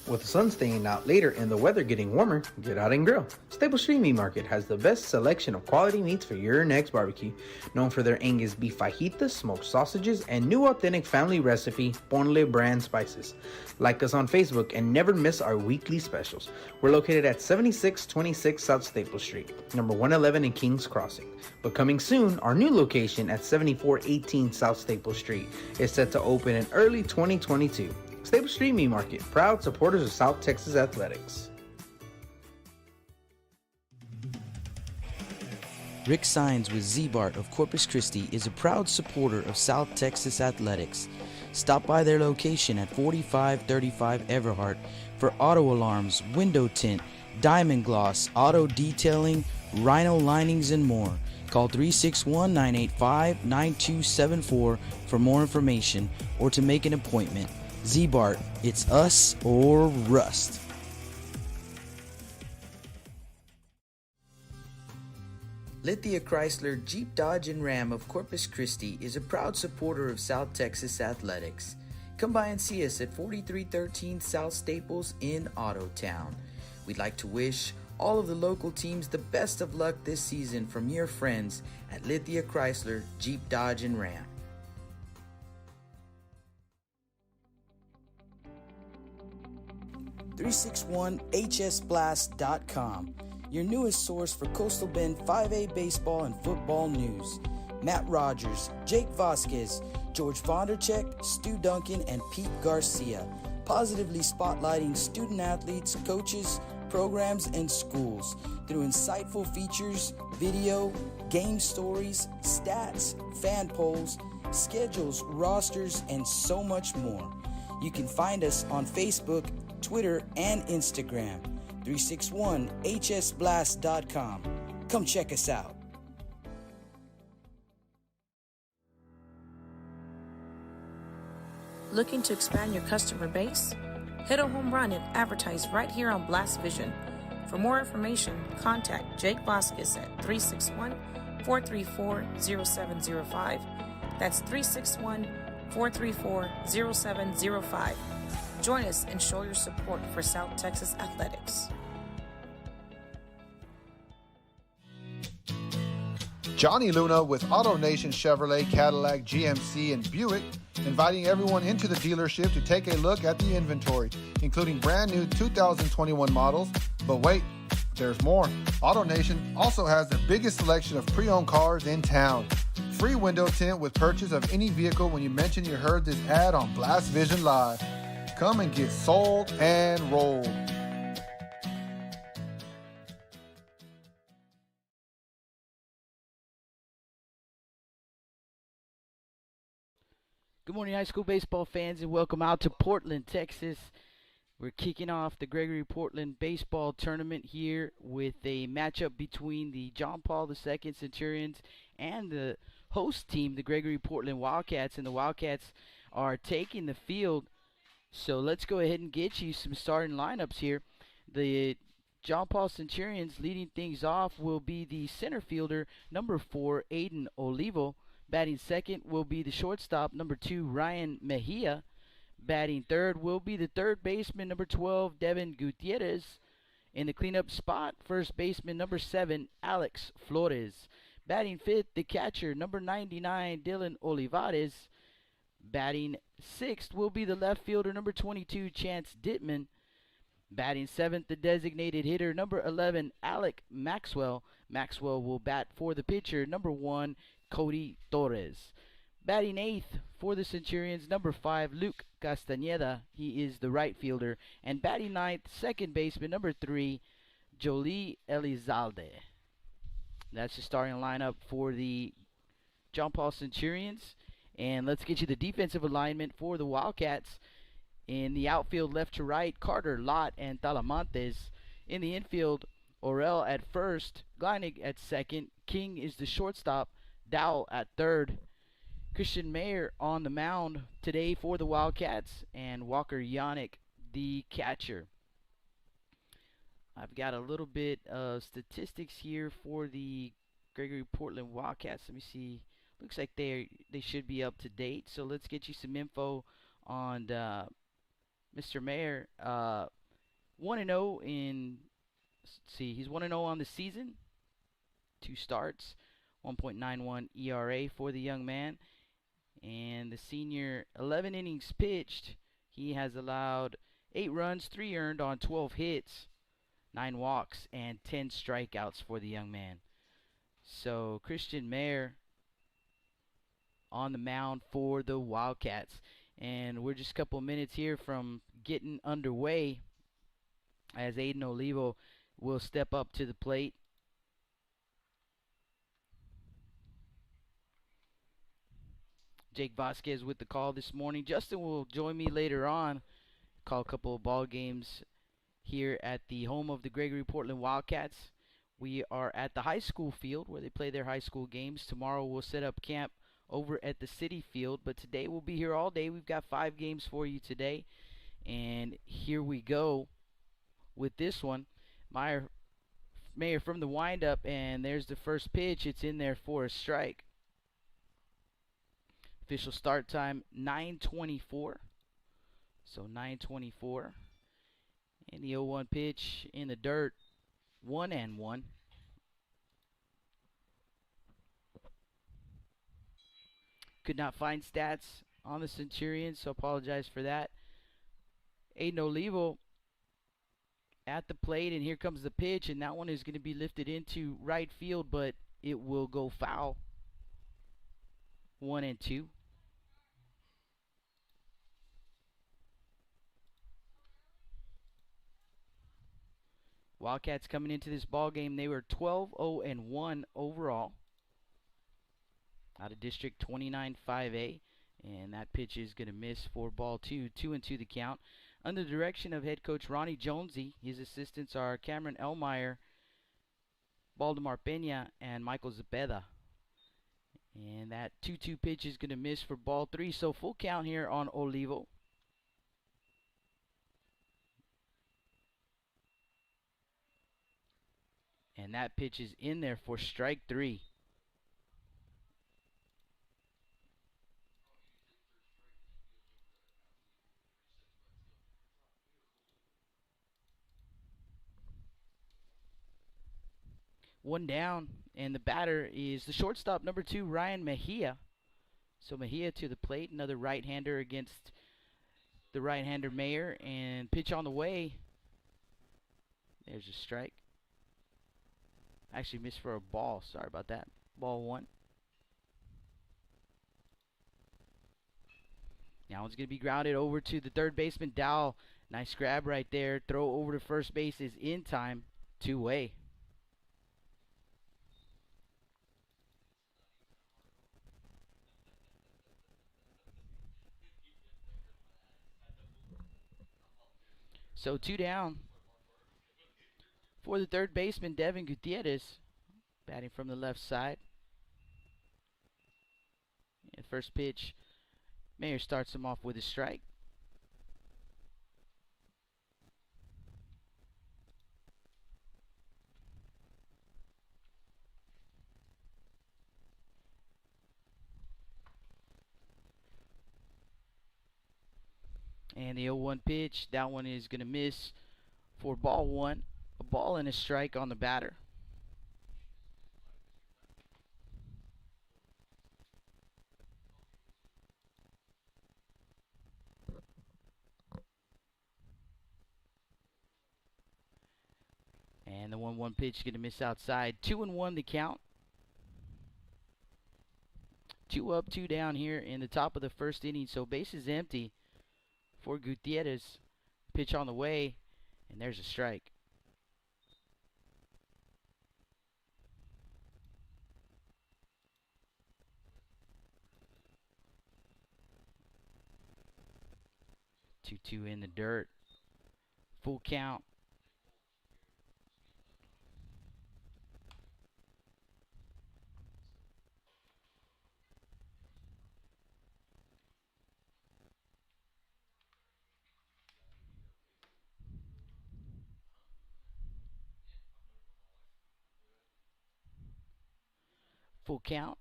With the sun staying out later and the weather getting warmer, get out and grill. Staple Street Meat Market has the best selection of quality meats for your next barbecue. Known for their Angus beef fajitas, smoked sausages, and new authentic family recipe Ponle brand spices. Like us on Facebook and never miss our weekly specials. We're located at 7626 South Staple Street, number 111 in Kings Crossing. But coming soon, our new location at 7418 South Staple Street is set to open in early 2022. Staple Street Meat Market, proud supporters of South Texas Athletics. Rick Sines with Z-Bart of Corpus Christi is a proud supporter of South Texas Athletics. Stop by their location at 4535 Everhart for auto alarms, window tint, diamond gloss, auto detailing, rhino linings, and more. Call 361-985-9274 for more information or to make an appointment. Z-Bart, it's us or rust. Lithia Chrysler Jeep Dodge and Ram of Corpus Christi is a proud supporter of South Texas Athletics. Come by and see us at 4313 South Staples in Autotown. We'd like to wish all of the local teams the best of luck this season from your friends at Lithia Chrysler Jeep Dodge and Ram. .361hsblast.com, your newest source for Coastal Bend 5A baseball and football news. Matt Rogers, Jake Vasquez, George Vondercheck, Stu Duncan, and Pete Garcia, positively spotlighting student athletes, coaches, programs, and schools through insightful features, video, game stories, stats, fan polls, schedules, rosters, and so much more. You can find us on Facebook, Twitter, and Instagram. 361hsblast.com. Come check us out. Looking to expand your customer base? Hit a home run and advertise right here on Blast Vision. For more information, contact Jake Vasquez at 361-434-0705. That's 361-434-0705. Join us and show your support for South Texas Athletics. Johnny Luna with AutoNation Chevrolet, Cadillac, GMC, and Buick, inviting everyone into the dealership to take a look at the inventory, including brand new 2021 models. But wait, there's more. AutoNation also has the biggest selection of pre-owned cars in town. Free window tint with purchase of any vehicle when you mention you heard this ad on Blast Vision Live. Come and get sold and rolled. Good morning, high school baseball fans, and welcome out to Portland, Texas. We're kicking off the Gregory-Portland Baseball Tournament here with a matchup between the John Paul II Centurions and the host team, the Gregory-Portland Wildcats, and the Wildcats are taking the field. So let's go ahead and get you some starting lineups here. The John Paul Centurions leading things off will be the center fielder, number 4, Aiden Olivo. Batting second will be the shortstop, number 2, Ryan Mejia. Batting third will be the third baseman, number 12, Devin Gutierrez. In the cleanup spot, first baseman, number 7, Alex Flores. Batting fifth, the catcher, number 99, Dylan Olivares. Batting sixth will be the left fielder, number 22, Chance Dittman. Batting seventh, the designated hitter, number 11, Alec Maxwell. Maxwell will bat for the pitcher, number 1, Cody Torres. Batting eighth for the Centurions, number 5, Luke Castañeda. He is the right fielder. And batting ninth, second baseman, number 3, Jolie Elizalde. That's the starting lineup for the John Paul Centurions. And let's get you the defensive alignment for the Wildcats. In the outfield, left to right, Carter, Lott, and Talamantes. In the infield, Orel at first, Gleinig at second, King is the shortstop, Dowell at third. Christian Mayer on the mound today for the Wildcats, and Walker Yannick, the catcher. I've got a little bit of statistics here for the Gregory-Portland Wildcats. Let me see. Looks like they should be up to date. So let's get you some info on Mr. Mayer. 1-0 in, let's see, he's 1-0 on the season. 2 starts, 1.91 ERA for the young man. And the senior, 11 innings pitched. He has allowed 8 runs, 3 earned on 12 hits, 9 walks, and 10 strikeouts for the young man. So Christian Mayer on the mound for the Wildcats. And we're just a couple minutes here from getting underway as Aiden Olivo will step up to the plate. Jake Vasquez with the call this morning. Justin will join me later on. Call a couple of ball games here at the home of the Gregory-Portland Wildcats. We are at the high school field where they play their high school games. Tomorrow we'll set up camp over at the city field, but today we'll be here all day. We've got 5 games for you today, and here we go with this one. Mayer from the windup, and there's the first pitch. It's in there for a strike. Official start time 9:24. So 9:24. And the 0-1 pitch in the dirt. 1-1. Could not find stats on the Centurions, so apologize for that. Aiden Olivo at the plate, and here comes the pitch, and that one is going to be lifted into right field, but it will go foul. 1-2. Wildcats coming into this ball game, they were 12-0-1 overall. Out of district 29-5A, and that pitch is going to miss for ball 2. 2-2 the count. Under the direction of head coach Ronnie Jonesy, his assistants are Cameron Elmeyer, Baldemar Peña, and Michael Zepeda. And that 2-2 pitch is going to miss for ball 3. So full count here on Olivo. And that pitch is in there for strike 3. One down, and the batter is the shortstop, number 2, Ryan Mejia. So Mejia to the plate, another right-hander against the right-hander Mayer, and pitch on the way. There's a strike. Actually missed for a ball. Sorry about that. Ball 1. Now it's going to be grounded over to the third baseman, Dowell. Nice grab right there. Throw over to first base is in time. 2-way. So 2 down for the third baseman, Devin Gutierrez, batting from the left side. And first pitch, Mayer starts him off with a strike. And the 0-1 pitch, that one is going to miss for ball 1. A ball and a strike on the batter. And the 1-1 pitch is going to miss outside. 2-1 the count. 2 up, 2 down here in the top of the first inning. So bases empty for Gutierrez. Pitch on the way, and there's a strike. Two in the dirt. Full count. Full count.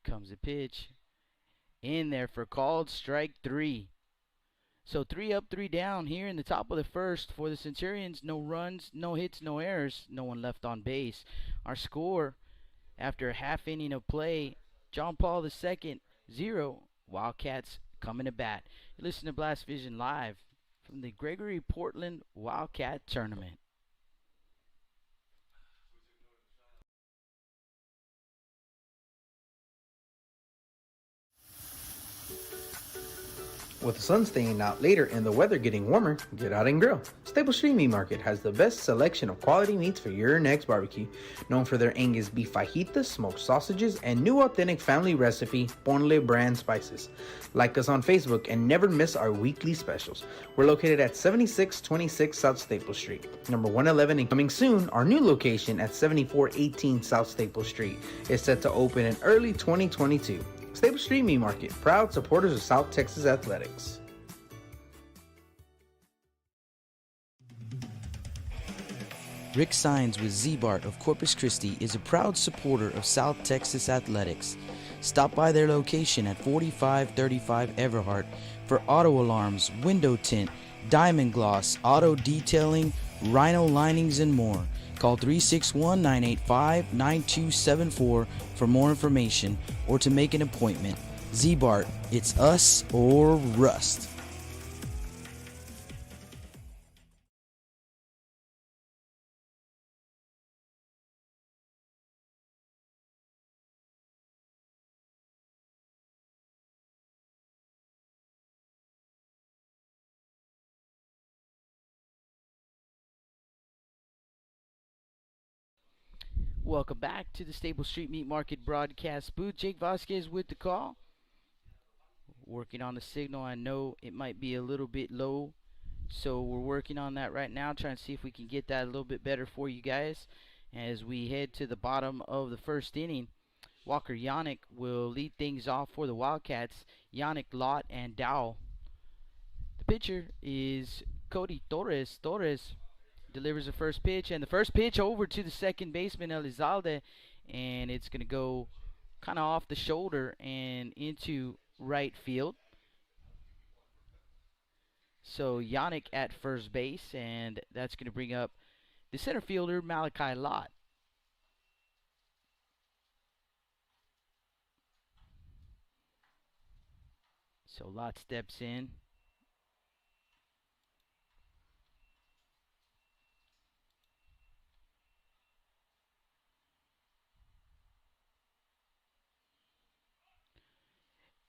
Comes a pitch. in there for called strike 3. So 3 up, 3 down here in the top of the first for the Centurions. No runs, no hits, no errors, no one left on base. Our score after a half inning of play, John Paul II 0, Wildcats coming to bat. You listen to Blast Vision live from the Gregory-Portland Wildcat Tournament. With the sun staying out later and the weather getting warmer, get out and grill. Stable Street Meat Market has the best selection of quality meats for your next barbecue. Known for their Angus beef fajitas, smoked sausages, and new authentic family recipe Ponle brand spices. Like us on Facebook and never miss our weekly specials. We're located at 7626 South Staple Street, number 111, and coming soon, our new location at 7418 South Staple Street is set to open in early 2022. Stable Street Meat Market, proud supporters of South Texas athletics. Rick Sines with Z-Bart of Corpus Christi is a proud supporter of South Texas athletics. Stop by their location at 4535 Everhart for auto alarms, window tint, diamond gloss, auto detailing, rhino linings, and more. Call 361-985-9274 for more information or to make an appointment. Z-Bart, it's us or rust. Welcome back to the Stable Street Meat Market broadcast booth. Jake Vasquez with the call. Working on the signal. I know it might be a little bit low, so we're working on that right now, trying to see if we can get that a little bit better for you guys. As we head to the bottom of the first inning, Walker Yannick will lead things off for the Wildcats. Yannick, Lott, and Dow. The pitcher is Cody Torres. Torres delivers the first pitch, and the first pitch over to the second baseman Elizalde, and it's going to go kind of off the shoulder and into right field. So Yannick at first base, and that's going to bring up the center fielder Malachi Lott. So Lott steps in.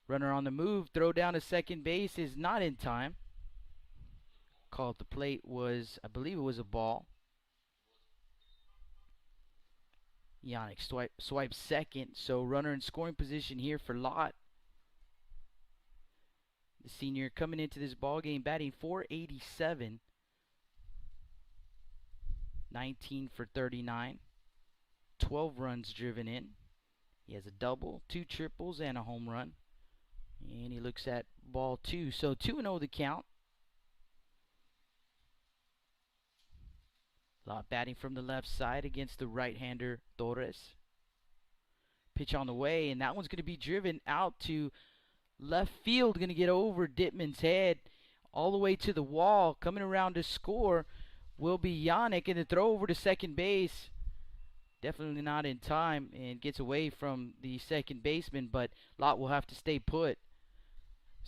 Runner on the move, throw down to second base is not in time. Call at the plate was, I believe it was a ball. Yannick swipes second, so runner in scoring position here for Lott. The senior coming into this ball game batting .487, 19 for 39, 12 runs driven in. He has a double, 2 triples, and a home run. And he looks at ball 2. So 2-0 the count. Lott batting from the left side against the right-hander Torres. Pitch on the way, and that one's going to be driven out to left field. Going to get over Dittman's head all the way to the wall. Coming around to score will be Yannick, and the throw over to second base. Definitely not in time, and gets away from the second baseman, but Lott will have to stay put.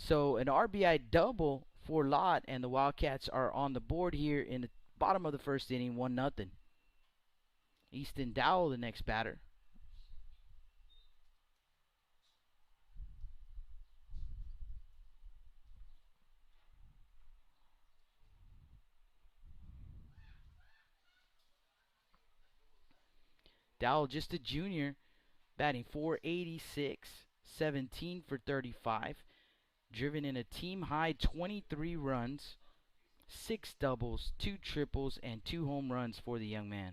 So an RBI double for Lott, and the Wildcats are on the board here in the bottom of the first inning, 1-0. Easton Dowell, the next batter. Dowell, just a junior, batting .486, 17 for 35. Driven in a team-high 23 runs, 6 doubles, 2 triples, and 2 home runs for the young man.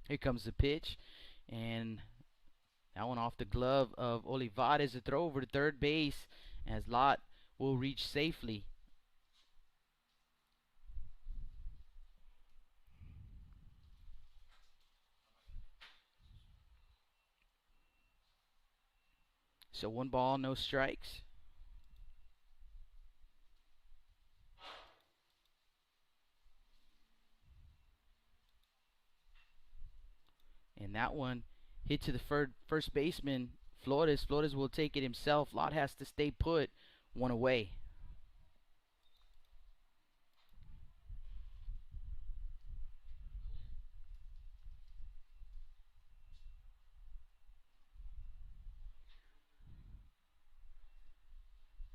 Here comes the pitch, and That one off the glove of Olivares. A throw over to third base as Lott will reach safely. So 1 ball, no strikes. And that one hit to the first baseman, Flores. Flores will take it himself. Lott has to stay put. 1 away.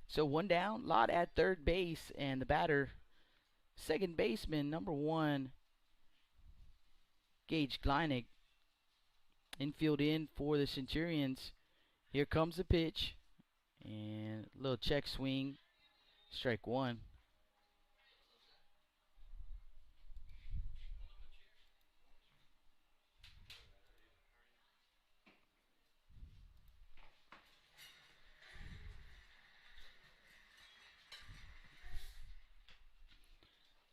So 1 down, Lott at third base, and the batter, second baseman, number 1, Gage Gleinig. Infield in for the Centurions. Here comes the pitch, and a little check swing, strike 1.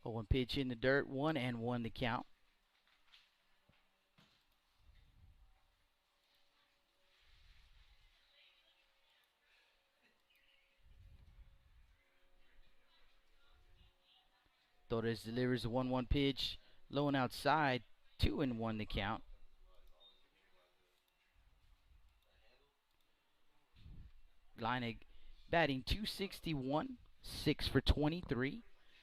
Oh, 1 pitch in the dirt, 1-1 the count. Torres delivers a 1-1 pitch, low and outside, 2-1 the count. Gleinig batting .261, 6 for 23,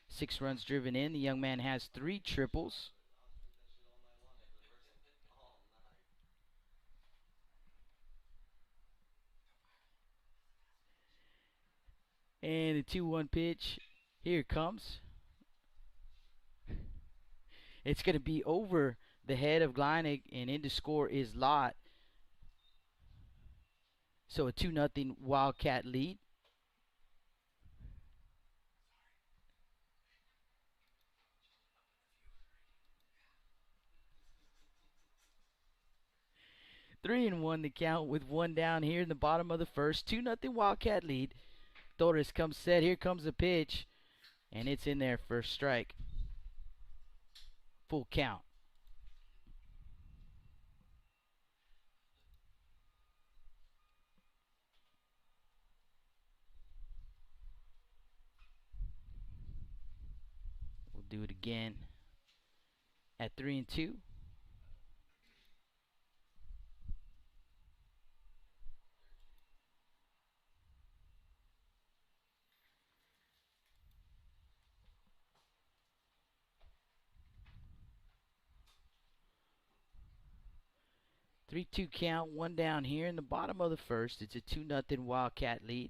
6 runs driven in. The young man has 3 triples. And the 2-1 pitch, here it comes. It's going to be over the head of Gleinig, and in to score is Lott. So a 2-0 Wildcat lead. Three and one the count with 1 down here in the bottom of the first. 2-0 Wildcat lead. Torres comes set. Here comes the pitch, and it's in there for a strike. Full count. We'll do it again at 3-2. Three-two count, 1 down here in the bottom of the first. It's a 2-0 Wildcat lead.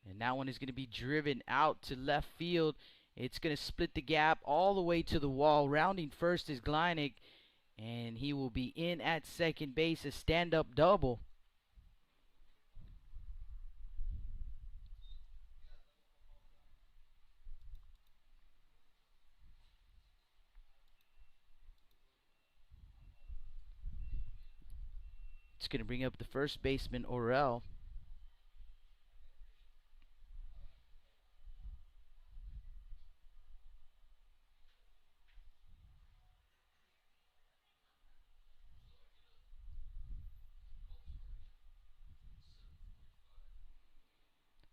And that one is going to be driven out to left field. It's going to split the gap all the way to the wall. Rounding first is Gleinig, and he will be in at second base. A stand-up double. It's going to bring up the first baseman, Orel.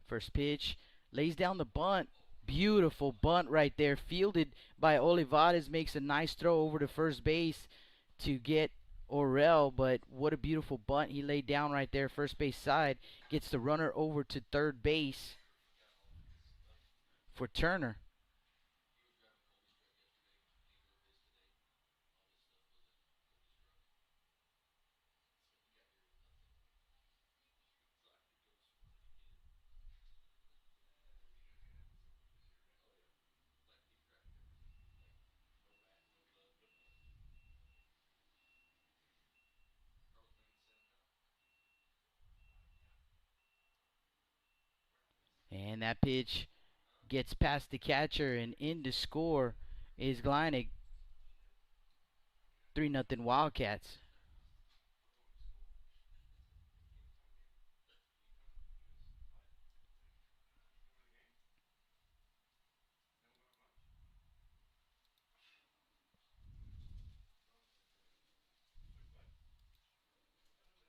First pitch, lays down the bunt. Beautiful bunt right there, fielded by Olivares. Makes a nice throw over to first base to get Orel, but what a beautiful bunt he laid down right there, first base side. Gets the runner over to third base for Turner. And that pitch Gets past the catcher and in to score is Gleinig. 3-0 Wildcats.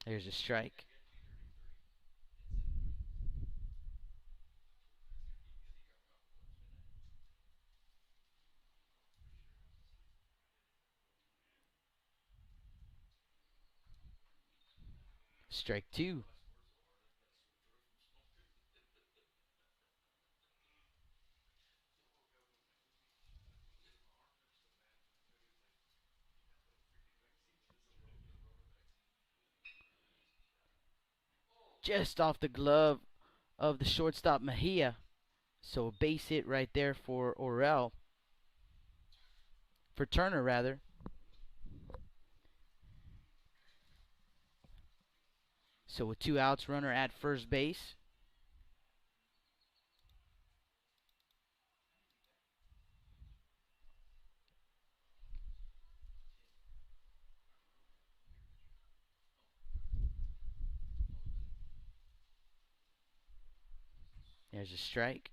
There's a strike. Strike 2. Just off the glove of the shortstop Mejia. So a base hit right there for Orel. For Turner, rather. So with 2 outs, runner at first base. There's a strike.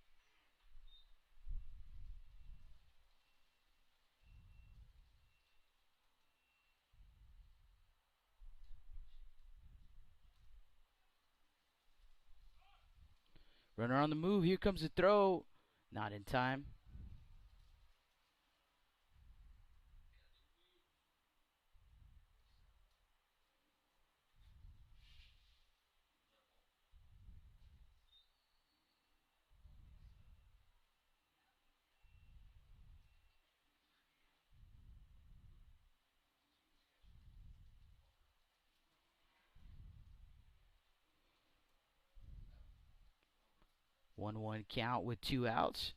Runner on the move. Here comes the throw. Not in time. One count with 2 outs.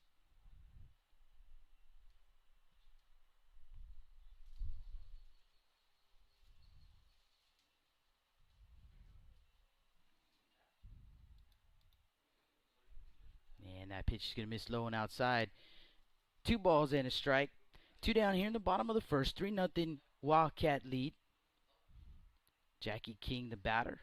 And that pitch is going to miss low and outside. 2 balls and a strike. 2 down here in the bottom of the first. 3-0 Wildcat lead. Jackie King, the batter.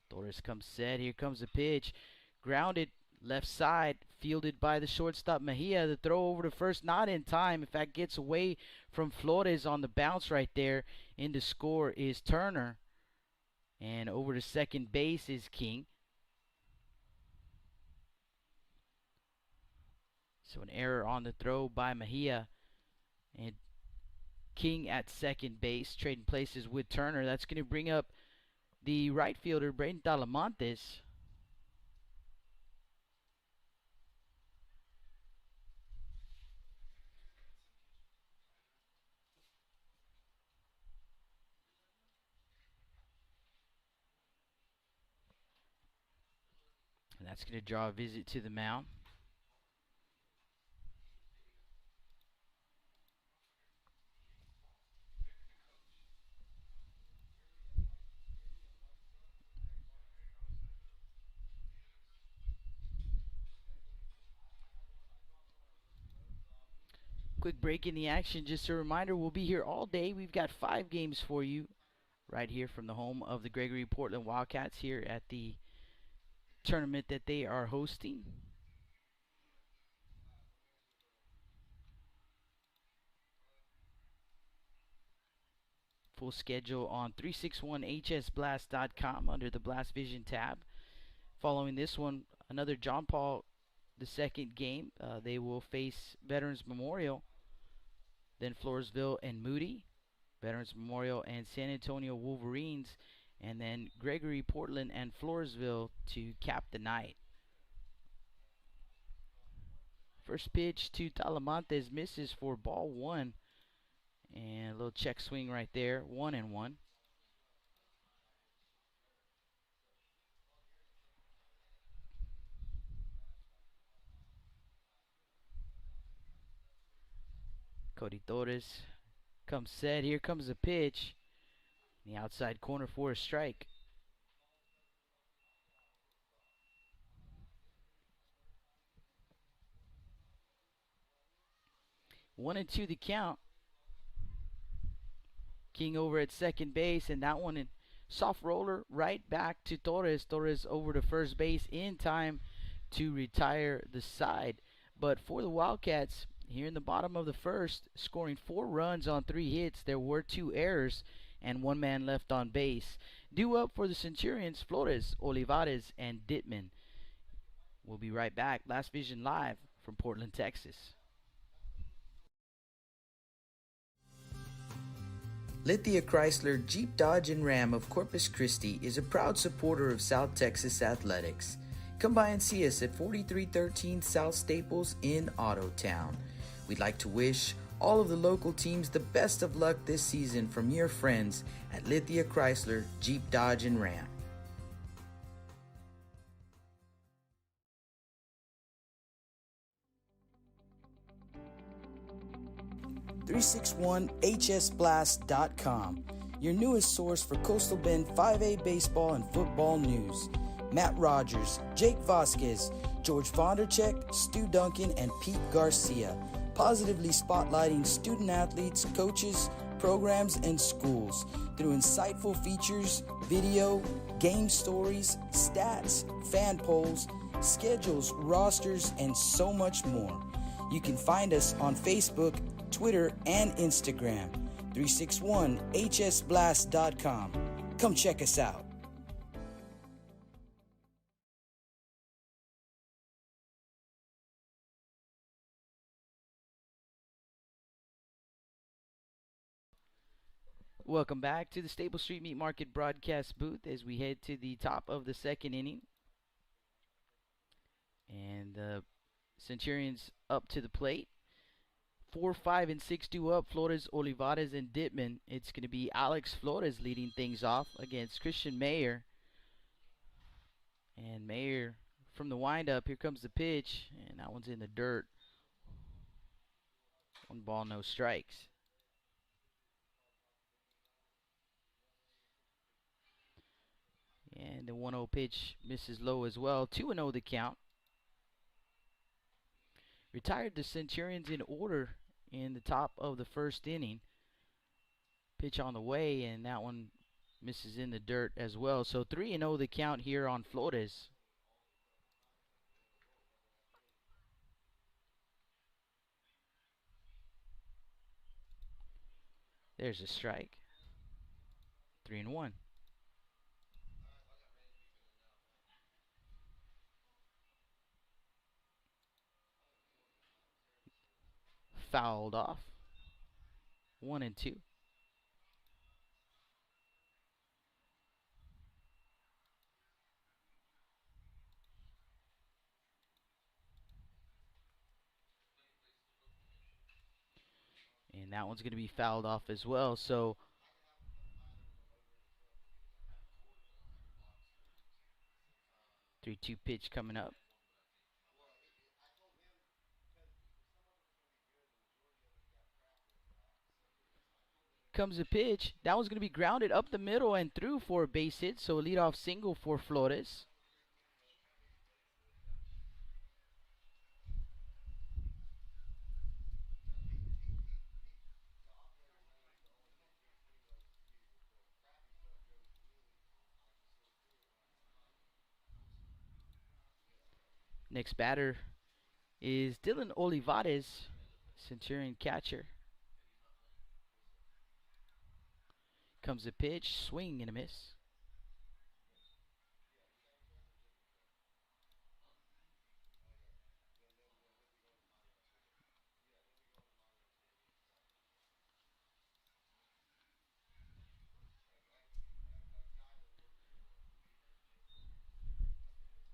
Torres comes set. Here comes the pitch. Grounded left side. Fielded by the shortstop Mejia. The throw over to first. Not in time. In fact, gets away from Flores on the bounce right there. In to score is Turner. And over to second base is King. So an error on the throw by Mejia. And King at second base, trading places with Turner. That's going to bring up the right fielder, Braden Talamantes. And that's going to draw a visit to the mound. Quick break in the action. Just a reminder, we'll be here all day. We've got 5 games for you right here from the home of the Gregory-Portland Wildcats here at the tournament that they are hosting. Full schedule on 361hsblast.com under the Blast Vision tab. Following this one, another John Paul II game. They will face Veterans Memorial, then Floresville and Moody, Veterans Memorial and San Antonio Wolverines, and then Gregory-Portland and Floresville to cap the night. First pitch to Talamantes misses for ball 1. And a little check swing right there, 1-1. Cody Torres comes set. Here comes the pitch. The outside corner for a strike. 1-2 the count. King over at second base, and that one in soft roller right back to Torres. Torres over to first base in time to retire the side. But for the Wildcats, here in the bottom of the first, scoring 4 runs on 3 hits, there were 2 errors and 1 man left on base. Due up for the Centurions, Flores, Olivares, and Dittman. We'll be right back. Last Vision Live from Portland, Texas. Lithia Chrysler Jeep Dodge and Ram of Corpus Christi is a proud supporter of South Texas athletics. Come by and see us at 4313 South Staples in Ottotown. We'd like to wish all of the local teams the best of luck this season from your friends at Lithia Chrysler Jeep Dodge and Ram. .361hsblast.com, your newest source for Coastal Bend 5A baseball and football news. Matt Rogers, Jake Vasquez, George Vondercheck, Stu Duncan, and Pete Garcia, positively spotlighting student athletes, coaches, programs, and schools through insightful features, video, game stories, stats, fan polls, schedules, rosters, and so much more. You can find us on Facebook, Twitter, and Instagram. 361hsblast.com. Come check us out. Welcome back to the Staple Street Meat Market broadcast booth as we head to the top of the second inning. And the Centurions up to the plate. 4, 5, and 6 due up. Flores, Olivares, and Dittman. It's going to be Alex Flores leading things off against Christian Mayer. And Mayer from the windup. Here comes the pitch, and that one's in the dirt. 1 ball, no strikes. And the 1-0 pitch misses low as well. 2-0 the count. Retired the Centurions in order in the top of the first inning. Pitch on the way, and that one misses in the dirt as well. So 3-0 the count here on Flores. There's a strike. 3-1. Fouled off. 1-2. And that one's going to be fouled off as well. So 3-2 pitch coming up. Comes a pitch. That one's going to be grounded up the middle and through for a base hit. So a leadoff single for Flores. Next batter is Dylan Olivares, Centurion catcher. Comes a pitch, swing and a miss.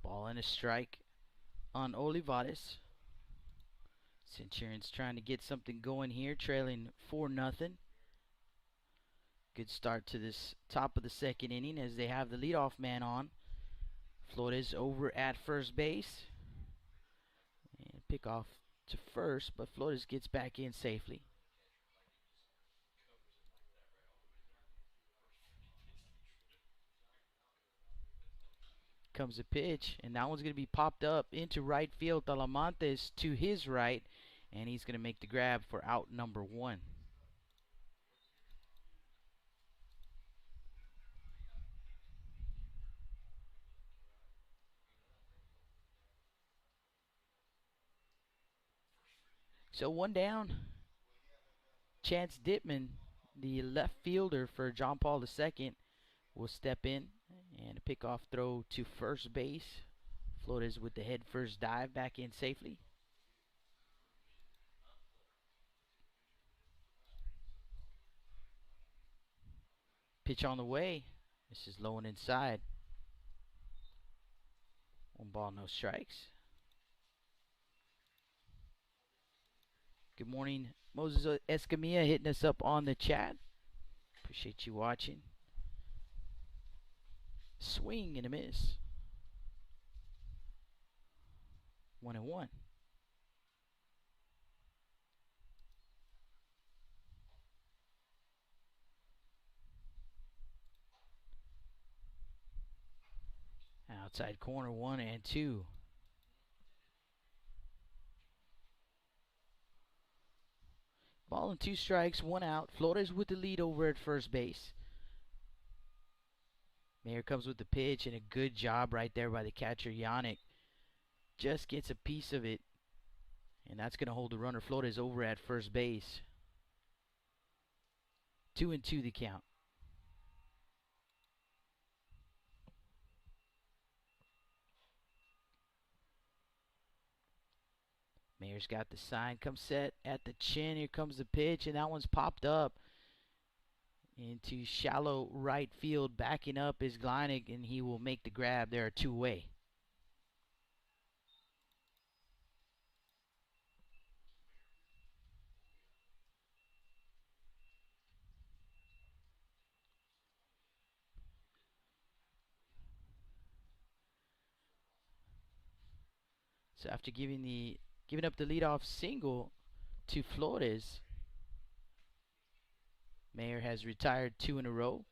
Ball and a strike on Olivares. Centurions trying to get something going here, trailing 4-0. Good start to this top of the second inning as they have the leadoff man on. Flores over at first base. And pick off to first, but Flores gets back in safely. Comes a pitch, and that one's going to be popped up into right field. Talamantes to his right, and he's going to make the grab for out number 1. So 1 down. Chance Dittman, the left fielder for John Paul II, will step in and a pickoff throw to first base. Flores with the head first dive back in safely. Pitch on the way. This is low and inside. 1 ball, no strikes. Good morning, Moses Escamilla hitting us up on the chat. Appreciate you watching. Swing and a miss. 1-1. Outside corner, 1-2. Ball and 2 strikes, 1 out. Flores with the lead over at first base. Mayer comes with the pitch, and a good job right there by the catcher, Yannick. Just gets a piece of it, and that's going to hold the runner Flores over at first base. 2-2 the count. Mayer's got the sign. Comes set at the chin. Here comes the pitch, and that one's popped up into shallow right field. Backing up is Gleinig, and he will make the grab. There are 2 away. So after giving up the leadoff single to Flores, Mayer has retired 2 in a row.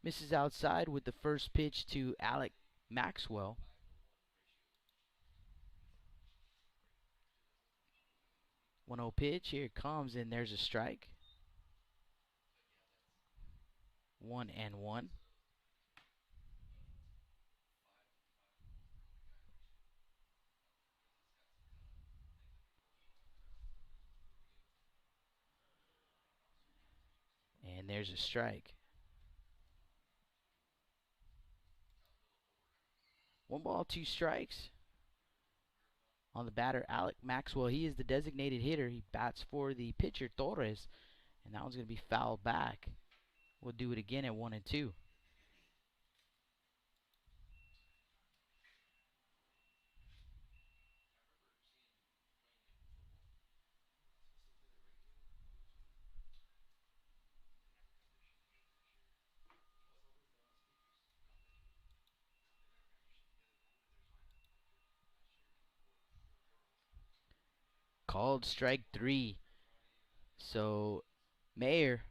Misses outside with the first pitch to Alec Maxwell. 1-0 pitch. Here it comes, and there's a strike. 1-1. And there's a strike. 1 ball, 2 strikes. On the batter, Alec Maxwell. He is the designated hitter. He bats for the pitcher, Torres. And that one's going to be fouled back. We'll do it again at 1-2. Called strike 3. So Mayer,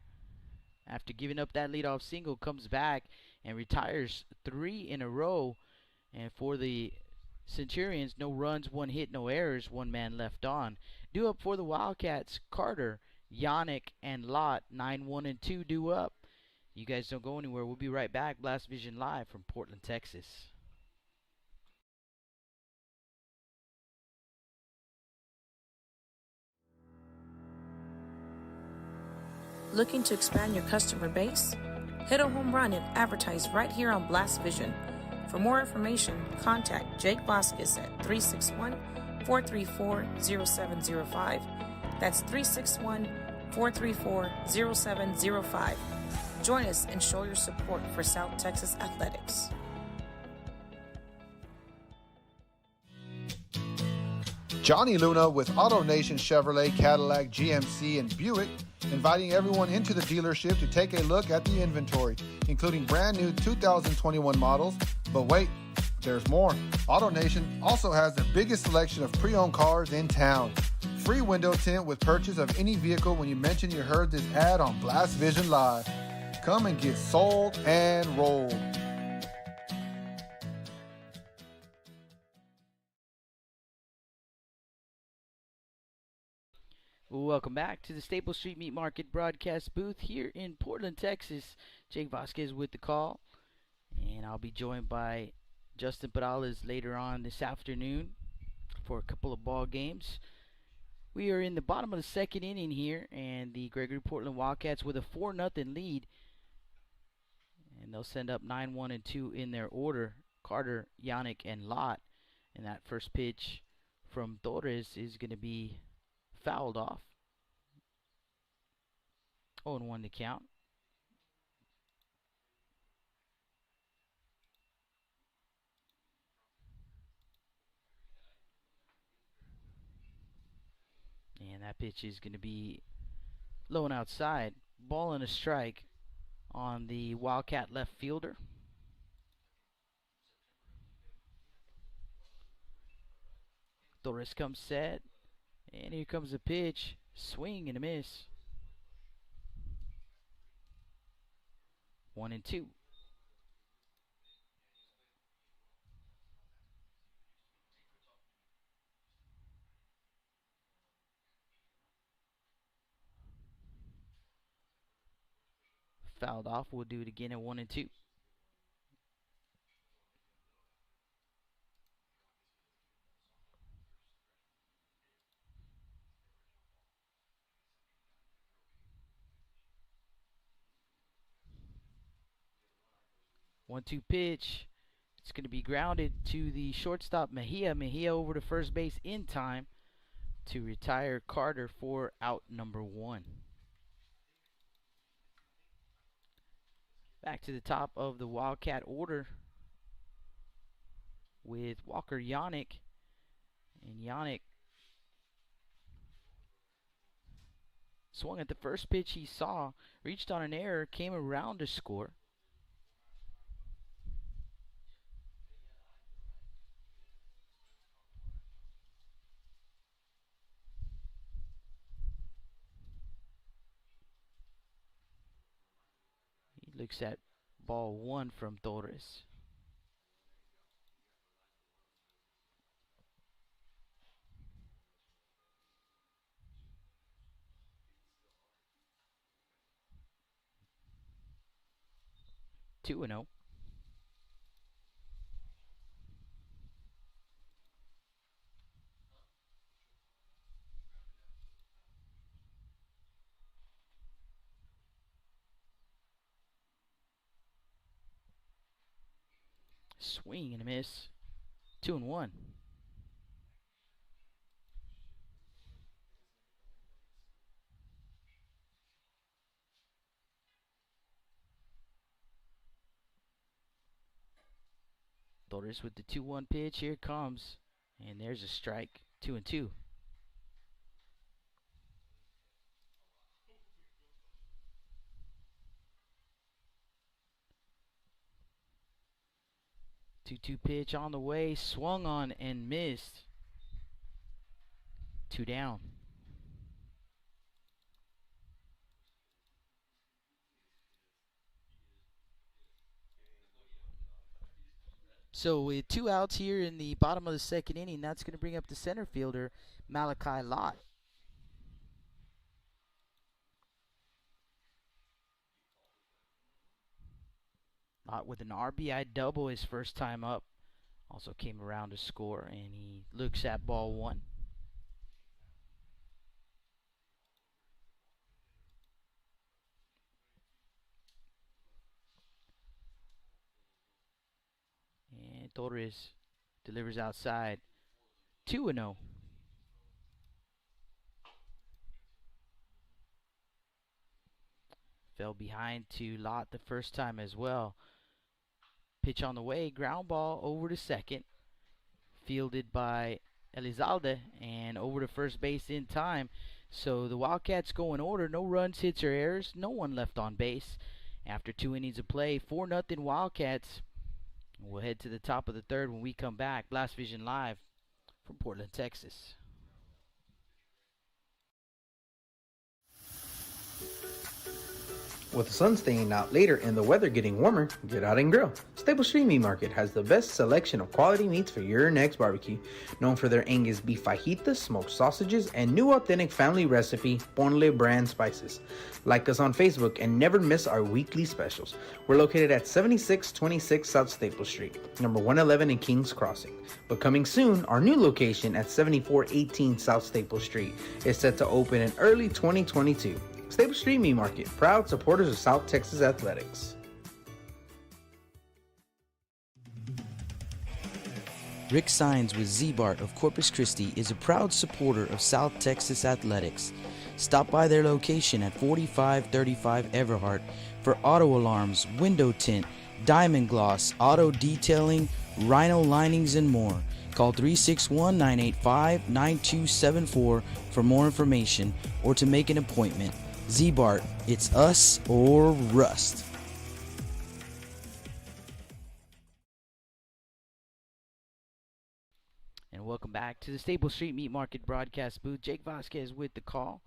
after giving up that leadoff single, comes back and retires 3 in a row. And for the Centurions, no runs, 1 hit, no errors, 1 man left on. Due up for the Wildcats, Carter, Yannick, and Lott. 9-1-2 due up. You guys don't go anywhere. We'll be right back. Blast Vision Live from Portland, Texas. Looking to expand your customer base? Hit a home run and advertise right here on Blast Vision. For more information, contact Jake Vasquez at 361-434-0705. That's 361-434-0705. Join us and show your support for South Texas athletics. Johnny Luna with AutoNation Chevrolet, Cadillac, GMC, and Buick, inviting everyone into the dealership to take a look at the inventory, including brand new 2021 models. But wait, there's more. AutoNation also has the biggest selection of pre-owned cars in town. Free window tint with purchase of any vehicle when you mention you heard this ad on Blast Vision Live. Come and get sold and rolled. welcome back to the Staple Street Meat Market broadcast booth here in Portland, Texas. Jake Vasquez with the call, and I'll be joined by Justin Perales later on this afternoon for a couple of ball games. We are in the bottom of the second inning here, and the Gregory-Portland Wildcats with a 4-0 lead, and they'll send up 9, 1, and 2 in their order. Carter, Yannick, and Lott, and that first pitch from Torres is going to be fouled off. 0-1 to count. And that pitch is going to be low and outside. Ball and a strike on the Wildcat left fielder. Torres comes set, and here comes a pitch. Swing and a miss. 1-2. Fouled off. We'll do it again at 1-2. One-two pitch. It's going to be grounded to the shortstop Mejia. Mejia over to first base in time to retire Carter for out number 1. Back to the top of the Wildcat order with Walker Yannick. And Yannick swung at the first pitch he saw, reached on an error, came around to score. He looks at ball 1 from Torres. Two and 0. Swing and a miss. 2-1. Torres with the 2-1 pitch. Here it comes. And there's a strike. 2-2. Two pitch on the way, swung on and missed. 2 down. So with 2 outs here in the bottom of the second inning, that's going to bring up the center fielder, Malachi Lott. Lott with an RBI double his first time up. Also came around to score, and he looks at ball 1. And Torres delivers outside. 2-0. Fell behind to Lott the first time as well. Pitch on the way, ground ball over to second. Fielded by Elizalde and over to first base in time. So the Wildcats go in order. No runs, hits, or errors. No one left on base. After 2 innings of play, 4-0 Wildcats. We'll head to the top of the third when we come back. Blast Vision Live from Portland, Texas. With the sun staying out later and the weather getting warmer, get out and grill. Stable Street Meat Market has the best selection of quality meats for your next barbecue. Known for their Angus beef fajitas, smoked sausages, and new authentic family recipe Ponle brand spices. Like us on Facebook and never miss our weekly specials. We're located at 7626 South Staple Street, number 111 in Kings Crossing. But coming soon, our new location at 7418 South Staple Street is set to open in early 2022. Stable Street Meat Market, proud supporters of South Texas athletics. Rick Sines with Z-Bart of Corpus Christi is a proud supporter of South Texas athletics. Stop by their location at 4535 Everhart for auto alarms, window tint, diamond gloss, auto detailing, rhino linings, and more. Call 361-985-9274 for more information or to make an appointment. Z-Bart, it's us or rust. And welcome back to the Staple Street Meat Market broadcast booth. Jake Vasquez with the call.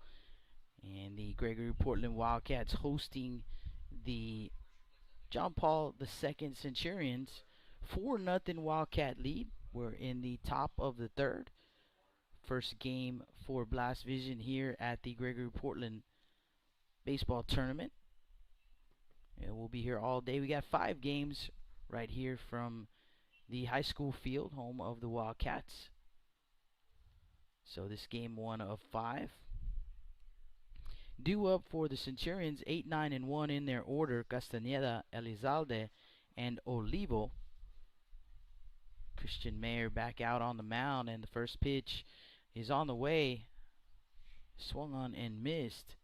And the Gregory-Portland Wildcats hosting the John Paul II Centurions. 4-0 Wildcat lead. We're in the top of the third. First game for Blast Vision here at the Gregory-Portland baseball tournament. And we'll be here all day. We got 5 games right here from the high school field, home of the Wildcats. So this game 1 of 5. Due up for the Centurions, 8, 9, and 1 in their order: Castañeda, Elizalde, and Olivo. Christian Mayer back out on the mound, and the first pitch is on the way. Swung on and missed.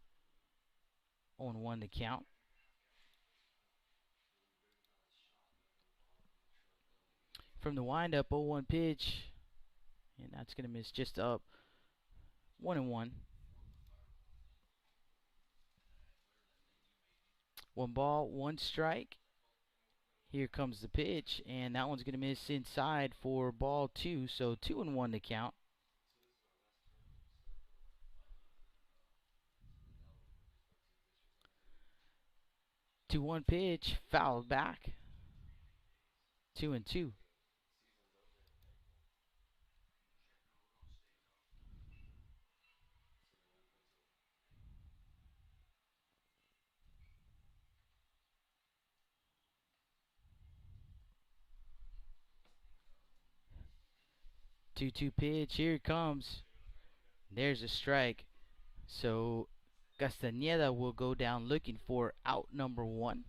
0-1 the count. From the windup, 0-1 pitch, and that's going to miss just up. 1-1. 1 ball, 1 strike. Here comes the pitch, and that one's going to miss inside for ball 2, so 2-1 the count. Two one pitch, fouled back. 2-2. Two pitch, here it comes. There's a strike. So Castañeda will go down looking for out number 1.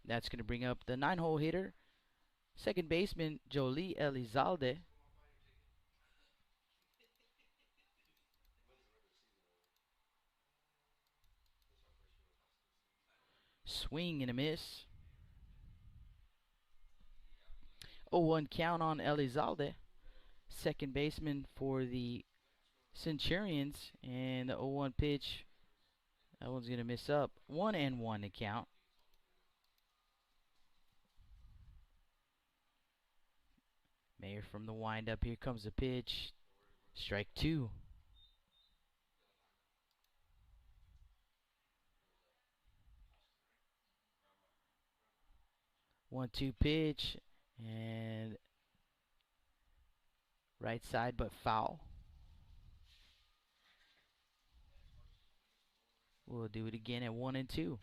That's going to bring up the 9-hole hitter, second baseman Jolie Elizalde. Swing and a miss. 0-1 count on Elizalde, second baseman for the Centurions, and the 0-1 pitch, that one's going to miss up. 1-1 the count. Mayer from the windup. Here comes the pitch. Strike 2. 1-2 pitch, and right side but foul. We'll do it again at 1-2.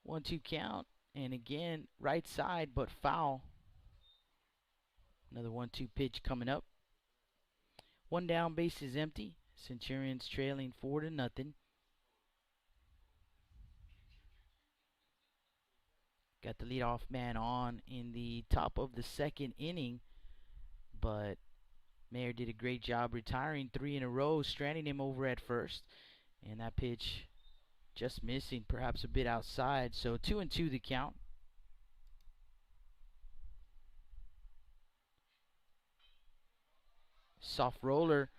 One-two count, and again right side but foul. Another 1-2 pitch coming up. 1 down, base is empty. Centurions trailing 4-0. Got the leadoff man on in the top of the second inning, but Mayer did a great job retiring 3 in a row, stranding him over at first, and that pitch just missing, perhaps a bit outside. So 2-2 the count. Soft roller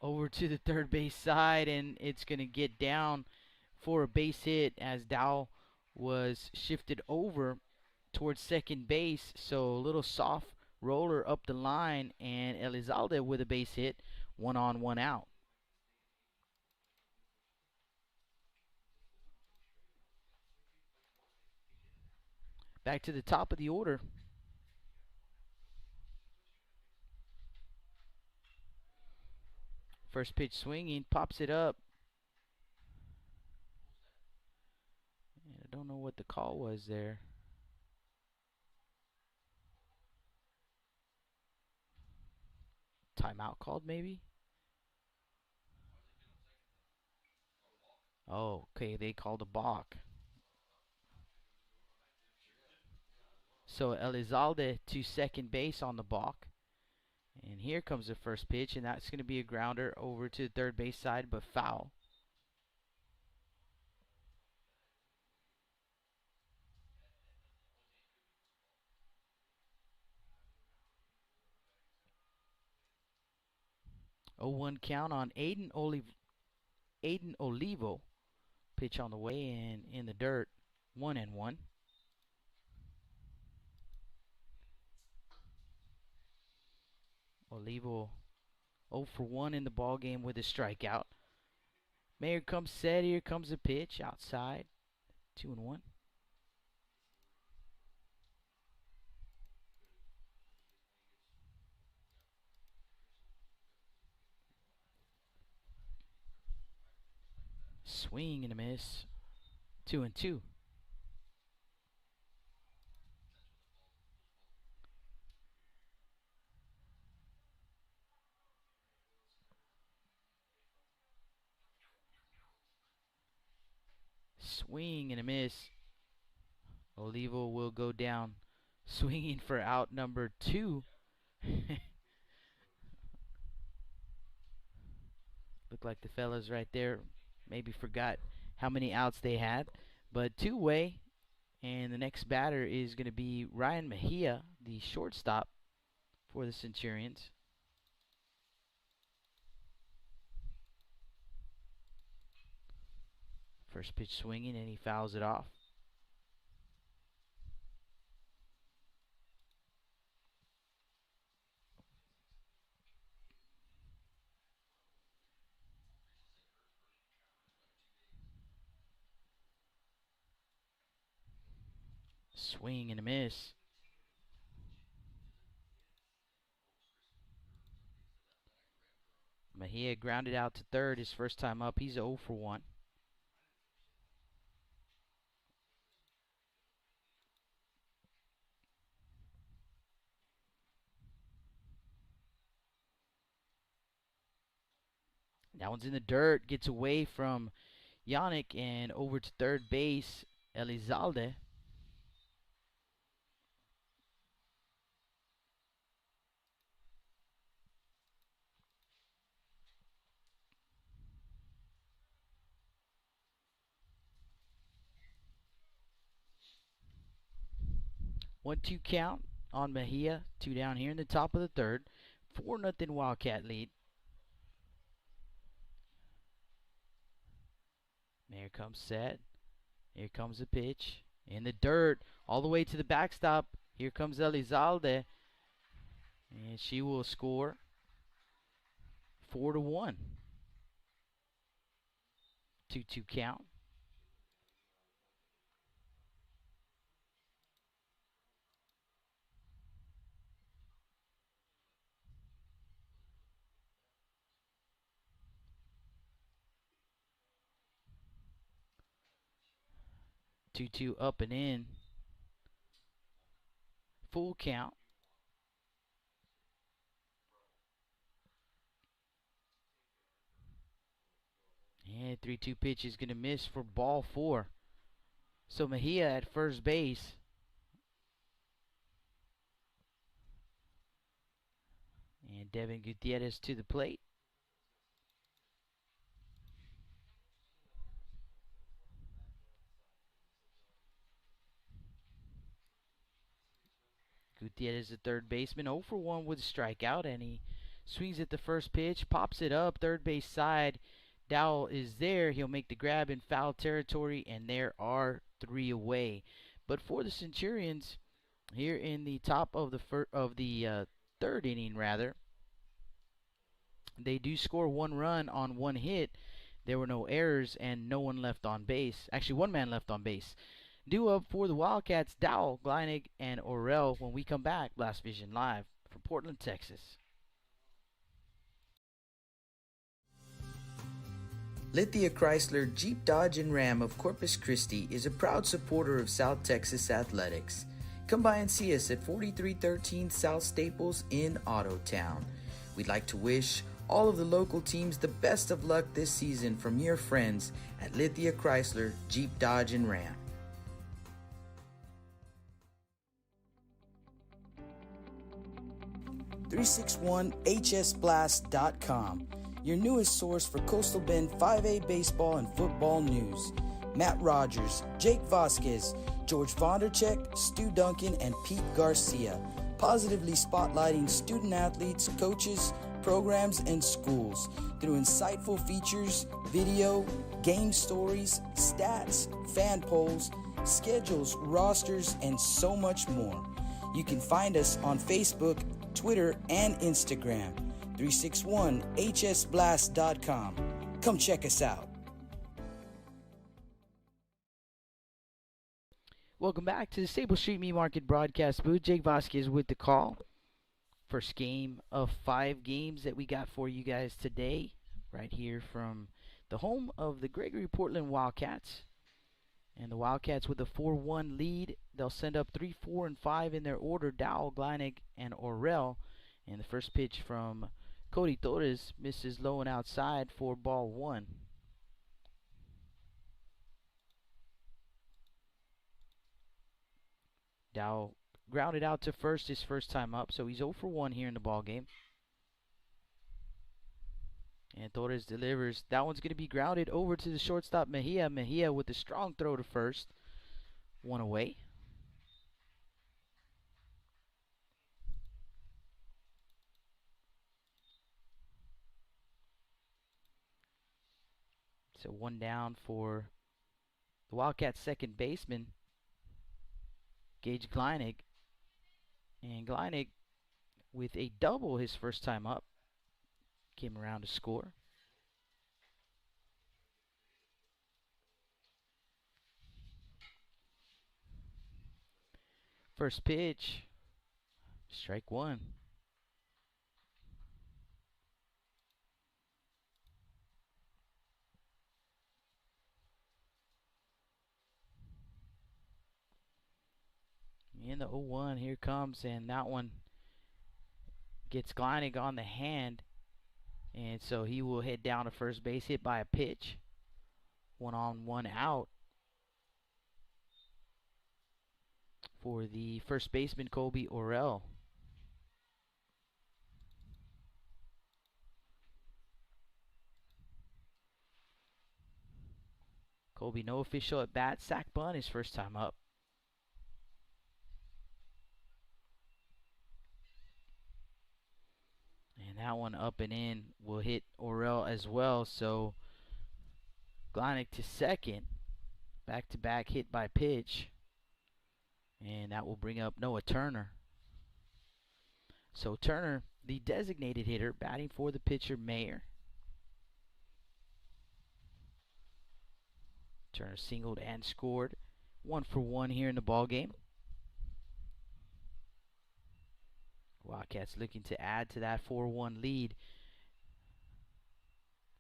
over to the third base side, and it's going to get down for a base hit as Dow was shifted over towards second base. So a little soft roller up the line, and Elizalde with a base hit, 1 on, 1 out. Back to the top of the order. First pitch swinging, pops it up. And I don't know what the call was there. Timeout called, maybe? Oh, okay, they called a balk. So Elizalde to second base on the balk. And here comes the first pitch, and that's going to be a grounder over to the third base side, but foul. Oh, 1 count on Aiden Olivo. Pitch on the way and in the dirt. 1-1. Olivo 0 for 1 in the ball game with a strikeout. Mayer comes set. Here comes a pitch outside. 2-1. Swing and a miss. 2-2. Swing and a miss. Olivo will go down swinging for out number 2. Looked like the fellas right there maybe forgot how many outs they had. But two-way, and the next batter is going to be Ryan Mejia, the shortstop for the Centurions. First pitch swinging, and he fouls it off. Swing and a miss. Mejia grounded out to third his first time up. He's 0 for 1. That one's in the dirt. Gets away from Yannick and over to third base, Elizalde. One, 2 count on Mejia. 2 down here in the top of the third. 4-0 Wildcat lead. There comes set. Here comes the pitch. In the dirt. All the way to the backstop. Here comes Elizalde. And she will score. 4-1. 2-2 count. Two up and in. Full count. And 3-2 pitch is going to miss for ball 4. So Mejia at first base. And Devin Gutierrez to the plate. Gutierrez, the third baseman, 0 for 1 with a strikeout, and he swings at the first pitch, pops it up, third base side, Dowell is there. He'll make the grab in foul territory, and there are 3 away. But for the Centurions, here in the top of the third inning, rather, they do score 1 run on 1 hit. There were no errors and no one left on base. Actually, 1 man left on base. Due up for the Wildcats, Dowell, Gleinig, and Orell when we come back. Blast Vision Live from Portland, Texas. Lithia Chrysler Jeep Dodge and Ram of Corpus Christi is a proud supporter of South Texas athletics. Come by and see us at 4313 South Staples in Ottotown. We'd like to wish all of the local teams the best of luck this season from your friends at Lithia Chrysler Jeep Dodge and Ram. .361hsblast.com, your newest source for Coastal Bend 5A baseball and football news. Matt Rogers, Jake Vasquez, George Vondercheck, Stu Duncan, and Pete Garcia, positively spotlighting student athletes, coaches, programs, and schools through insightful features, video, game stories, stats, fan polls, schedules, rosters, and so much more. You can find us on Facebook, Twitter, and Instagram. 361hsblast.com. Come check us out. Welcome back to the Stable Street Meat Market broadcast booth. Jake Vasquez with the call. First game of 5 games that we got for you guys today, right here from the home of the Gregory-Portland Wildcats. And the Wildcats with a 4-1 lead. They'll send up 3, 4, and 5 in their order. Dowell, Gleinig, and Orell. And the first pitch from Cody Torres misses low and outside for ball 1. Dowell grounded out to first his first time up, so he's 0 for 1 here in the ball game. And Torres delivers. That one's going to be grounded over to the shortstop Mejia. Mejia with a strong throw to first. 1 away. So 1 down for the Wildcats' second baseman, Gage Gleinig. And Gleinig with a double his first time up. Came around to score. First pitch, strike 1. In the 0-1, here comes, and that one gets Gleinig on the hand, and so he will head down to first base, hit by a pitch. 1 on, 1 out for the first baseman, Colby Orell. Colby, no official at bat, sac bunt his first time up. And that one up and in will hit Orell as well. So Gleinig to second. Back-to-back hit by pitch. And that will bring up Noah Turner. So Turner, the designated hitter, batting for the pitcher Mayer. Turner singled and scored. 1 for 1 here in the ball game. Wildcats looking to add to that 4-1 lead.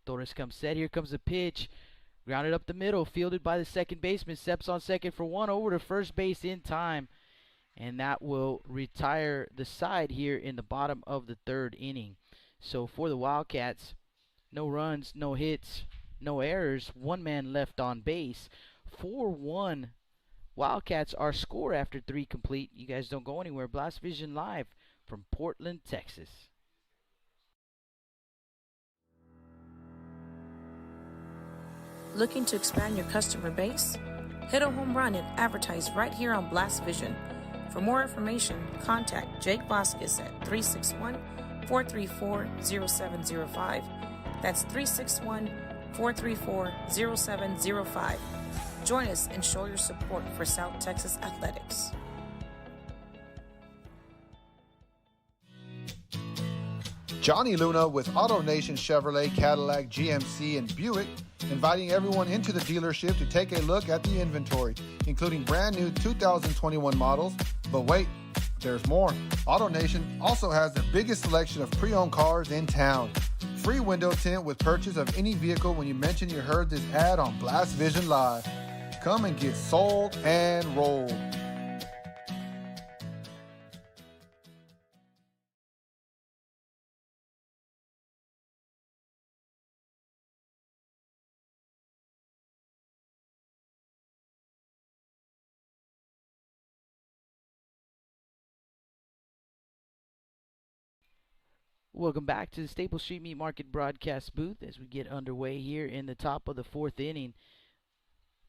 Torres comes set. Here comes the pitch. Grounded up the middle. Fielded by the second baseman. Steps on second for 1. Over to first base in time. And that will retire the side here in the bottom of the 3rd inning. So for the Wildcats, no runs, no hits, no errors. 1 man left on base. 4-1. Wildcats are score after 3 complete. You guys don't go anywhere. Blast Vision Live from Portland, Texas. Looking to expand your customer base? Hit a home run and advertise right here on Blast Vision. For more information, contact Jake Vasquez at 361-434-0705. That's 434-0705. Join us and show your support for South Texas athletics. Johnny Luna with AutoNation Chevrolet, Cadillac, GMC, and Buick, inviting everyone into the dealership to take a look at the inventory, including brand new 2021 models. But wait, there's more. AutoNation also has the biggest selection of pre-owned cars in town. Free window tint with purchase of any vehicle when you mention you heard this ad on Blast Vision Live. Come and get sold and rolled. Welcome back to the Staples Street Meat Market broadcast booth as we get underway here in the top of the fourth inning.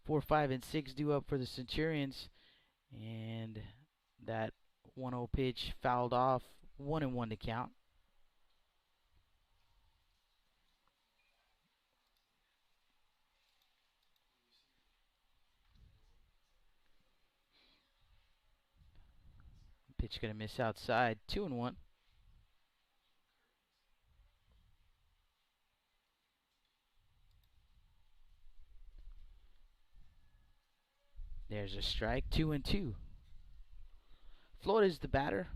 4, 5, and 6 due up for the Centurions, and that 1-0 pitch fouled off, 1-1 to count. Pitch gonna miss outside, 2-1. There's a strike, 2-2. Florida's the batter.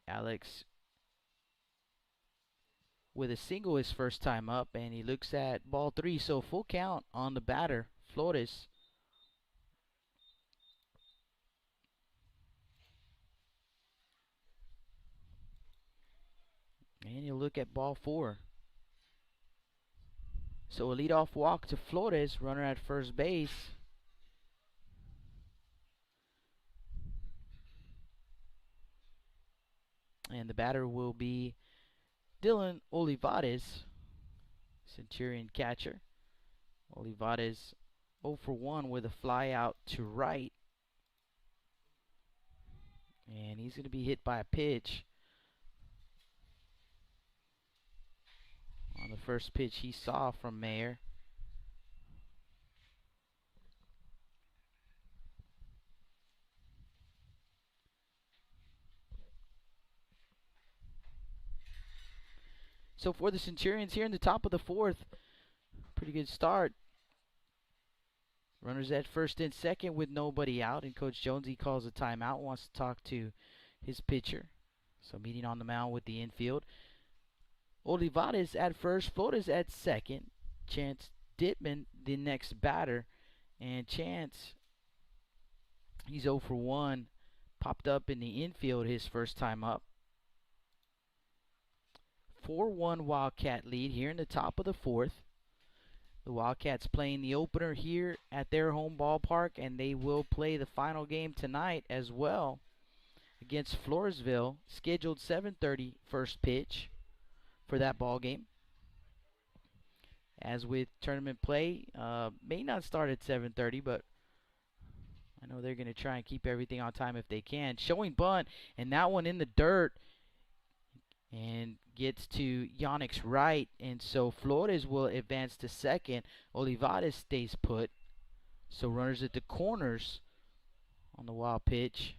Alex with a single his first time up, and he looks at ball 3, so full count on the batter, Flores. And you look at ball 4. So a leadoff walk to Flores, runner at first base. And the batter will be Dylan Olivares, Centurion catcher. Olivares 0 for 1 with a fly out to right. And he's going to be hit by a pitch. On the first pitch he saw from Mayer. So for the Centurions here in the top of the fourth, pretty good start. Runners at first and second with nobody out, and Coach Jonesy calls a timeout, wants to talk to his pitcher. So meeting on the mound with the infield. Olivares at first, Flores at second. Chance Dittman, the next batter. And Chance, he's 0 for 1. Popped up in the infield his first time up. 4-1 Wildcat lead here in the top of the fourth. The Wildcats playing the opener here at their home ballpark, and they will play the final game tonight as well against Floresville. Scheduled 7:30 first pitch for that ball game. As with tournament play, may not start at 7:30, but I know they're going to try and keep everything on time if they can. Showing bunt, and that one in the dirt, and gets to Yannick's right, and so Flores will advance to second. Olivares stays put. So runners at the corners on the wild pitch.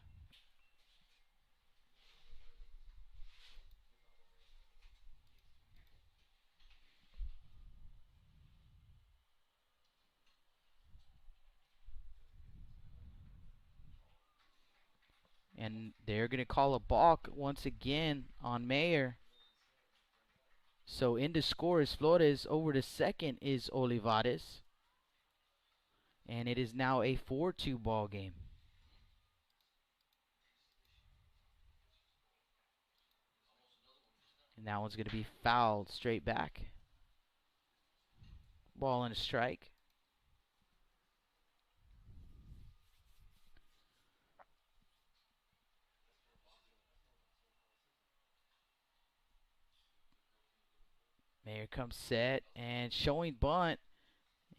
And they're going to call a balk once again on Mayer. So in to score is Flores. Over to second is Olivares. And it is now a 4-2 ball game. And that one's going to be fouled straight back. Ball and a strike. Mayer comes set and showing bunt.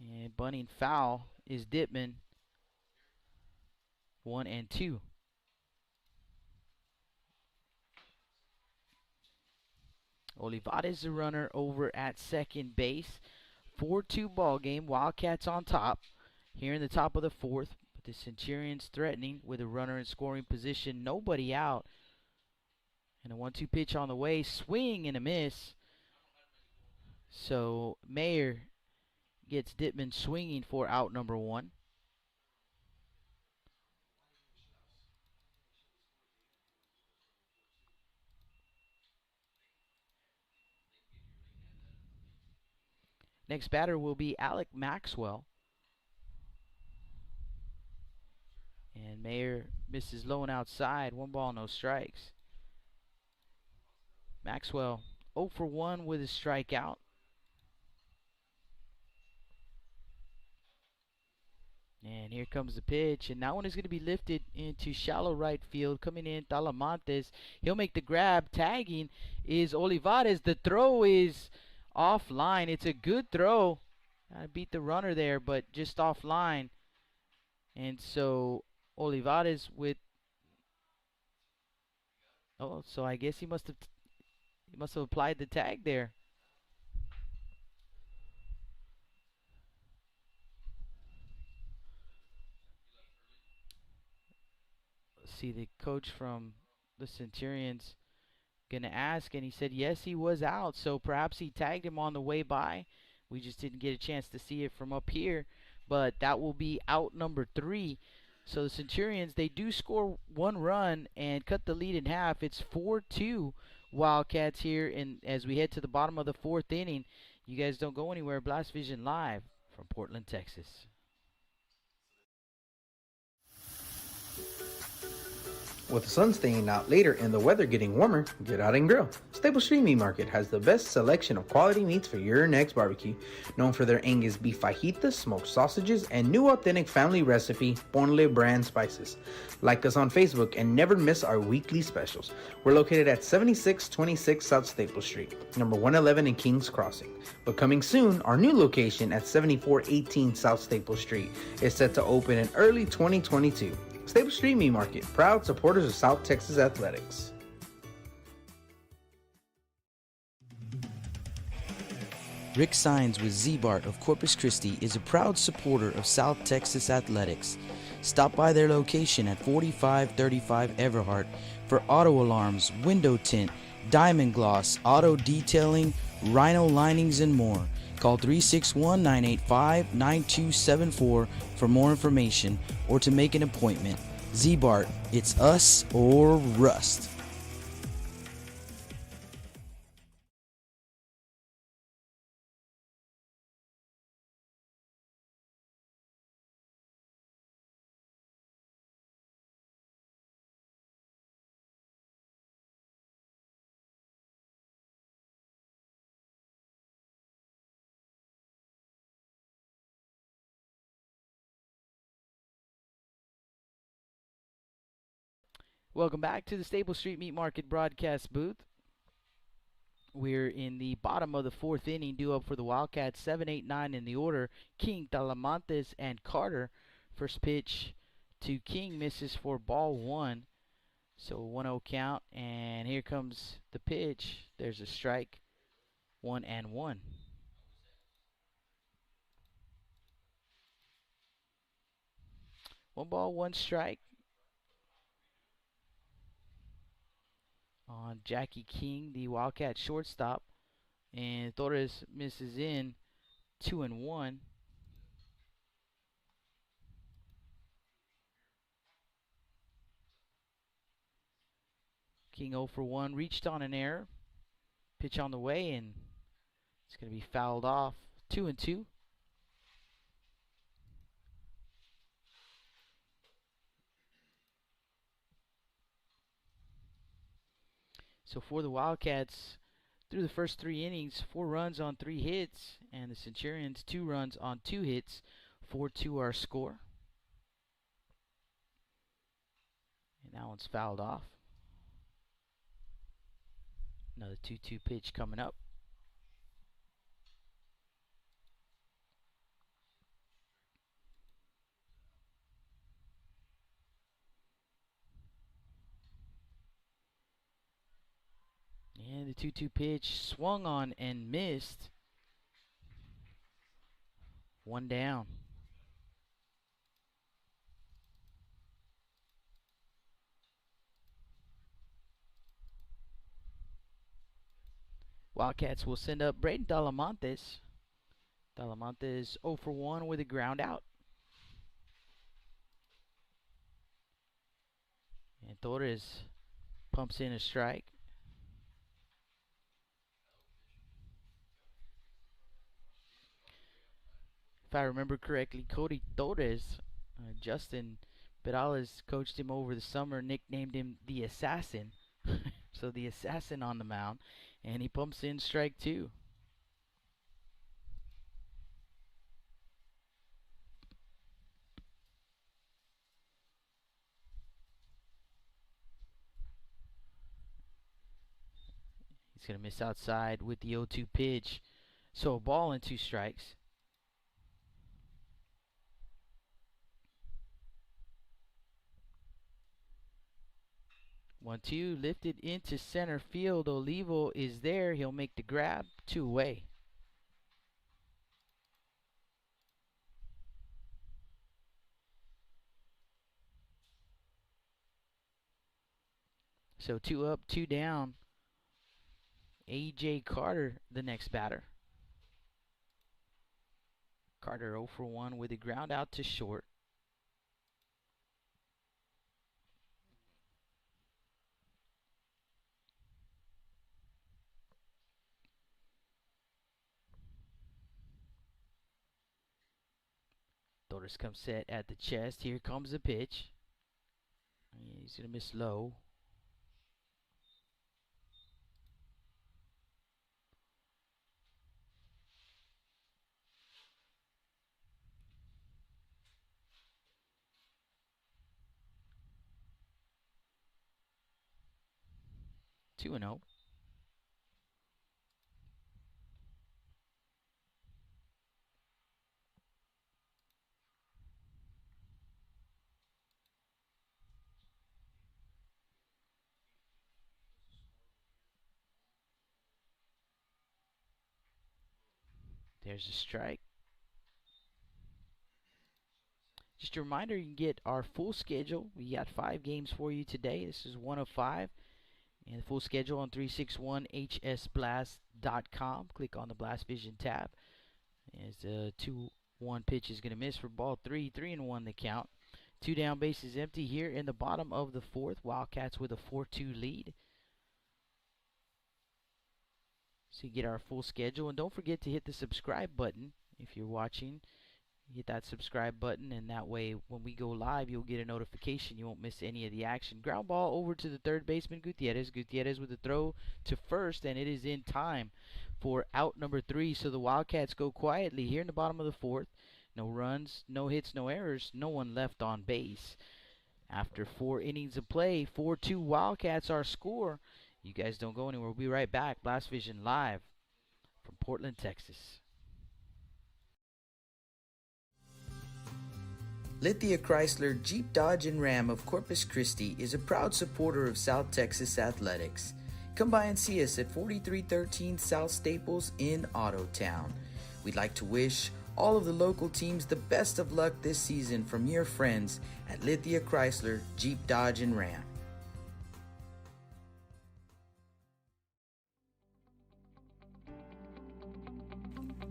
And bunting foul is Dittman. 1-2. Olivares the runner over at second base. 4-2 ball game. Wildcats on top here in the top of the fourth. But the Centurions threatening with a runner in scoring position. Nobody out. And a 1-2 pitch on the way. Swing and a miss. So Mayer gets Dittman swinging for out number 1. Next batter will be Alec Maxwell. And Mayer misses low and outside. 1 ball, no strikes. Maxwell 0 for 1 with a strikeout. And here comes the pitch. And that one is going to be lifted into shallow right field. Coming in, Talamantes. He'll make the grab. Tagging is Olivares. The throw is offline. It's a good throw. I beat the runner there, but just offline. And so Olivares with... Oh, so I guess he must have applied the tag there. See the coach from the Centurions gonna ask, and he said yes, he was out, so perhaps he tagged him on the way by. We just didn't get a chance to see it from up here, but that will be out number 3. So the Centurions, they do score 1 run and cut the lead in half. It's 4-2 Wildcats here, and as we head to the bottom of the 4th inning. You guys don't go anywhere. Blast Vision live from Portland, Texas. With the sun staying out later and the weather getting warmer, get out and grill. Stable Street Meat Market has the best selection of quality meats for your next barbecue. Known for their Angus beef fajitas, smoked sausages, and new authentic family recipe Ponle brand spices. Like us on Facebook and never miss our weekly specials. We're located at 7626 South Staple Street, number 111 in Kings Crossing. But coming soon, our new location at 7418 South Staple Street is set to open in early 2022. Stable Street Meat Market, proud supporters of South Texas athletics. Rick Sines with Z-Bart of Corpus Christi is a proud supporter of South Texas athletics. Stop by their location at 4535 Everhart for auto alarms, window tint, diamond gloss, auto detailing, rhino linings, and more. Call 361-985-9274 for more information or to make an appointment. Z-Bart, it's us or rust. Welcome back to the Stable Street Meat Market broadcast booth. We're in the bottom of the 4th inning, due up for the Wildcats. 7, 8, 9 in the order. King, Talamantes, and Carter. First pitch to King misses for ball 1. So a 1-0 count, and here comes the pitch. There's a strike. 1-1. One ball, one strike on Jackie King, the Wildcat shortstop. And Torres misses in 2-1. King 0 for 1, reached on an error. Pitch on the way, and it's going to be fouled off. 2-2. So for the Wildcats, through the first 3 innings, 4 runs on 3 hits, and the Centurions 2 runs on 2 hits. 4-2 our score. And that one's fouled off. Another 2-2 pitch coming up. And the 2-2 pitch, swung on and missed. One down. Wildcats will send up Braden Talamantes. Talamantes 0 for 1 with a ground out. And Torres pumps in a strike. If I remember correctly, Cody Torres, Justin Perales coached him over the summer, nicknamed him the Assassin. So the Assassin on the mound, and he pumps in strike 2. He's going to miss outside with the 0-2 pitch. So a ball and 2 strikes. One, two, lifted into center field. Olivo is there. He'll make the grab. 2 away. So 2 up, 2 down. A.J. Carter, the next batter. Carter 0 for 1 with a ground out to short. Torres comes set at the chest. Here comes the pitch. He's going to miss low. Two and 0. There's a strike. Just a reminder, you can get our full schedule. We got 5 games for you today. This is 1 of 5. And the full schedule on 361hsblast.com. Click on the Blast Vision tab. As the 2-1 pitch is going to miss for ball 3. 3-1 the count. 2 down, bases empty here in the bottom of the 4th. Wildcats with a 4-2 lead. So you get our full schedule. And don't forget to hit the subscribe button if you're watching. Hit that subscribe button, and that way when we go live you'll get a notification. You won't miss any of the action. Ground ball over to the third baseman, Gutierrez. Gutierrez with a throw to first, and it is in time for out number 3. So the Wildcats go quietly here in the bottom of the 4th. No runs, no hits, no errors, no one left on base. After 4 innings of play, 4-2 Wildcats our score. You guys don't go anywhere. We'll be right back. Blast Vision live from Portland, Texas. Lithia Chrysler Jeep Dodge and Ram of Corpus Christi is a proud supporter of South Texas athletics. Come by and see us at 4313 South Staples in Ottotown. We'd like to wish all of the local teams the best of luck this season from your friends at Lithia Chrysler Jeep Dodge and Ram.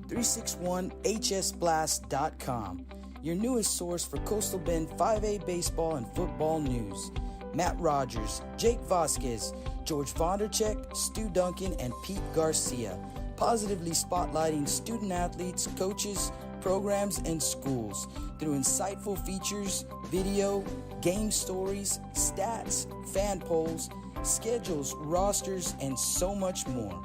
.361hsblast.com, your newest source for Coastal Bend 5A baseball and football news. Matt Rogers, Jake Vasquez, George Vondercheck, Stu Duncan, and Pete Garcia, positively spotlighting student athletes, coaches, programs, and schools through insightful features, video, game stories, stats, fan polls, schedules, rosters, and so much more.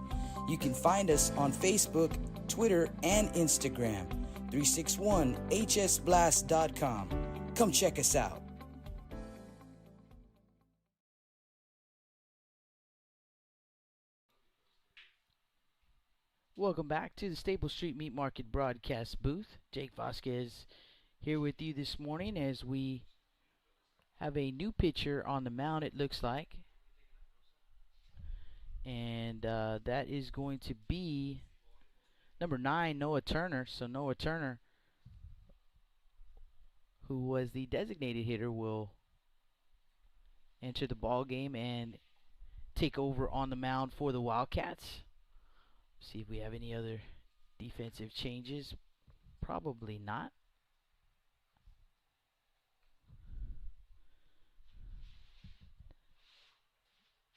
You can find us on Facebook, Twitter, and Instagram. 361hsblast.com. Come check us out. Welcome back to the Staple Street Meat Market broadcast booth. Jake Vasquez here with you this morning as we have a new pitcher on the mound, it looks like. And that is going to be number 9, Noah Turner. So Noah Turner, who was the designated hitter, will enter the ball game and take over on the mound for the Wildcats. See if we have any other defensive changes. Probably not.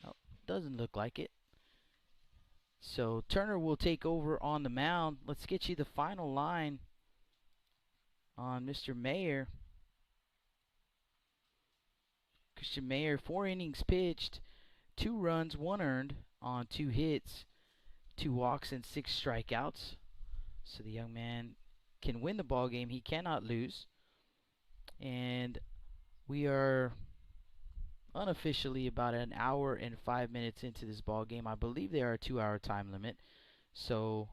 Oh, doesn't look like it. So Turner will take over on the mound. Let's get you the final line on Mr. Mayer. Christian Mayer, 4 innings pitched, 2 runs, 1 earned on 2 hits, 2 walks, and 6 strikeouts. So the young man can win the ball game. He cannot lose. And we are unofficially about an hour and 5 minutes into this ball game. I believe they are a 2-hour time limit. So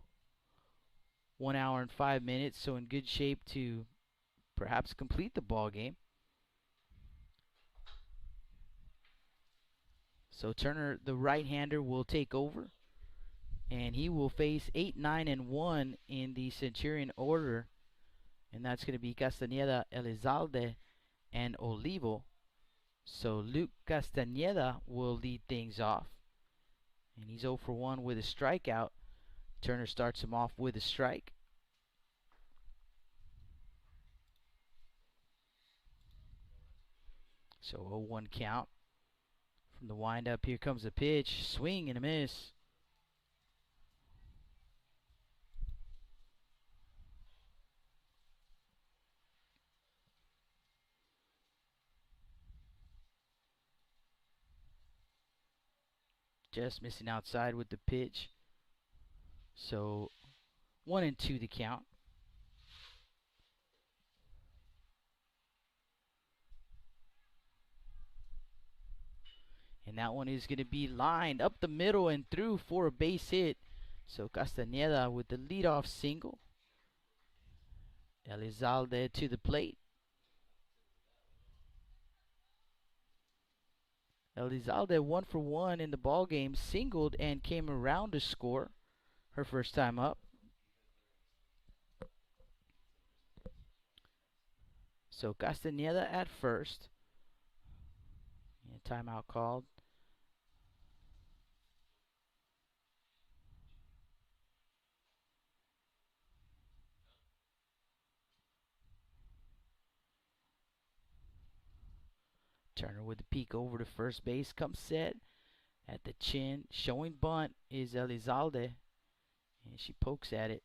1 hour and 5 minutes. So in good shape to perhaps complete the ball game. So Turner, the right-hander, will take over, and he will face 8, 9, and 1 in the Centurion order, and that's going to be Castañeda, Elizalde, and Olivo. So Luke Castañeda will lead things off, and he's 0 for 1 with a strikeout. Turner starts him off with a strike. So 0-1 count. From the windup, here comes a pitch, swing and a miss. Just missing outside with the pitch. So 1-2 the count. And that one is going to be lined up the middle and through for a base hit. So Castañeda with the leadoff single. Elizalde to the plate. Elizalde 1 for 1 in the ball game, singled and came around to score her first time up. So Castañeda at first. And timeout called. Turner with the peek over to first base, comes set at the chin. Showing bunt is Elizalde, and she pokes at it.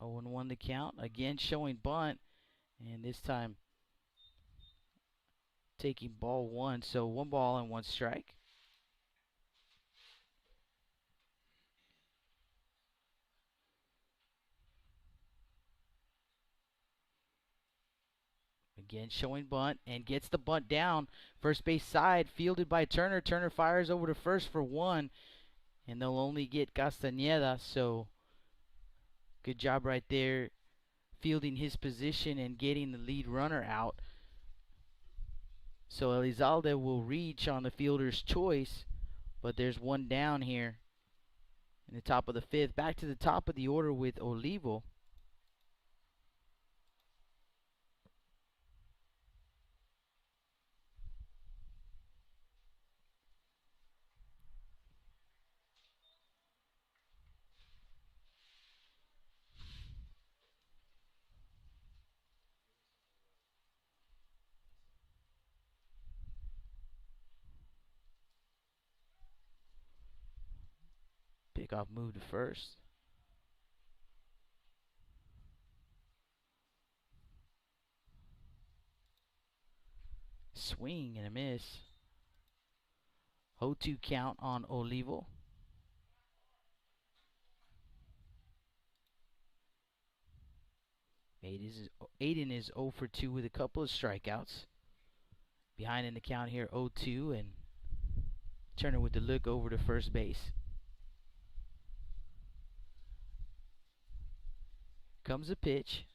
Oh, and 1 the count. Again showing bunt, and this time taking ball 1. So 1 ball and 1 strike. Again showing bunt and gets the bunt down. First base side, fielded by Turner. Turner fires over to first for 1, and they'll only get Castañeda. So good job right there, fielding his position and getting the lead runner out. So Elizalde will reach on the fielder's choice, but there's 1 down here in the top of the 5th. Back to the top of the order with Olivo. Pickoff move to first. Swing and a miss. 0-2 count on Olivo. Aiden is 0 for 2 with a couple of strikeouts. Behind in the count here, 0-2, and Turner with the look over to first base. comes the pitch.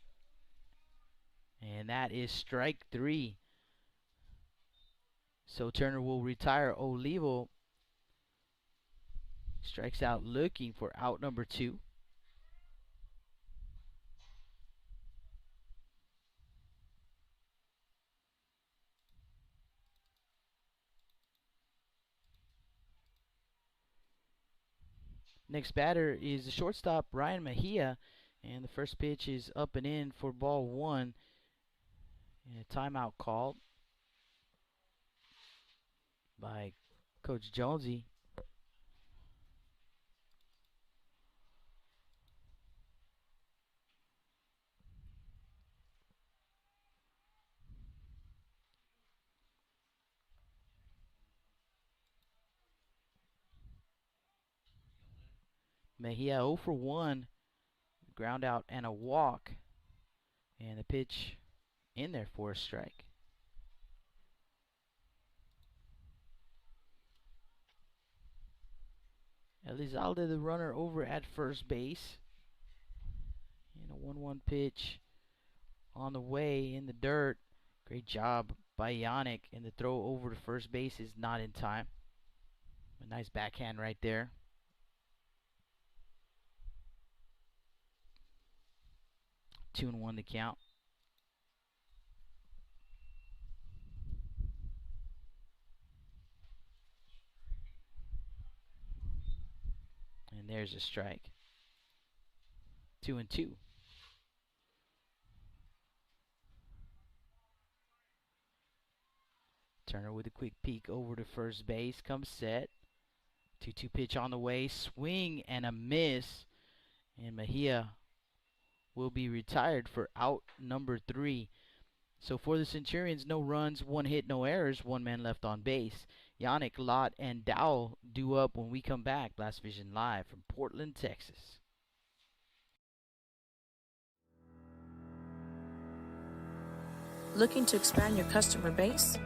And that is strike 3. So Turner will retire. Olivo strikes out looking for out number 2. Next batter is the shortstop, Ryan Mejia. And the first pitch is up and in for ball 1. And a timeout called by Coach Jonesy. Mejia 0 for 1. Ground out and a walk. And the pitch in there for a strike. Elizalde, the runner, over at first base. And a 1-1 pitch on the way in the dirt. Great job by Yannick. And the throw over to first base is not in time. A nice backhand right there. 2-1 to count. And there's a strike. 2-2. Turner with a quick peek over to first base. Comes set. 2-2 pitch on the way. Swing and a miss. And Mejia will be retired for out number 3. So for the Centurions, no runs, 1 hit, no errors, 1 man left on base. Yannick, Lott, and Dowell due up when we come back. Blast Vision live from Portland, Texas. Looking to expand your customer base?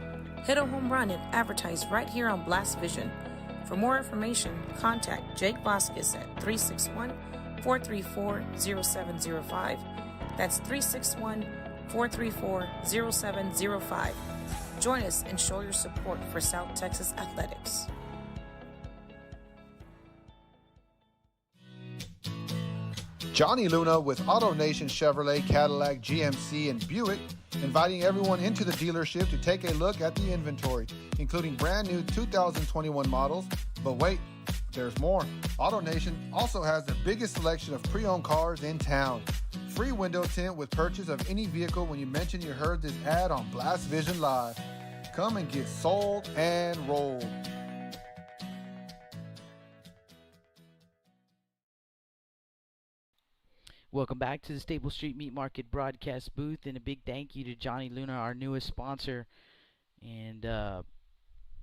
Hit a home run and advertise right here on Blast Vision. For more information, contact Jake Vasquez at 361-434-0705. That's 361-434-0705. Join us and show your support for South Texas athletics. Johnny Luna with AutoNation Chevrolet, Cadillac, GMC, and Buick, inviting everyone into the dealership to take a look at the inventory, including brand new 2021 models. But wait, there's more. AutoNation also has the biggest selection of pre-owned cars in town. Free window tint with purchase of any vehicle when you mention you heard this ad on Blast Vision Live. Come and get sold and rolled. Welcome back to the Staple Street Meat Market broadcast booth, and a big thank you to Johnny Luna, our newest sponsor, and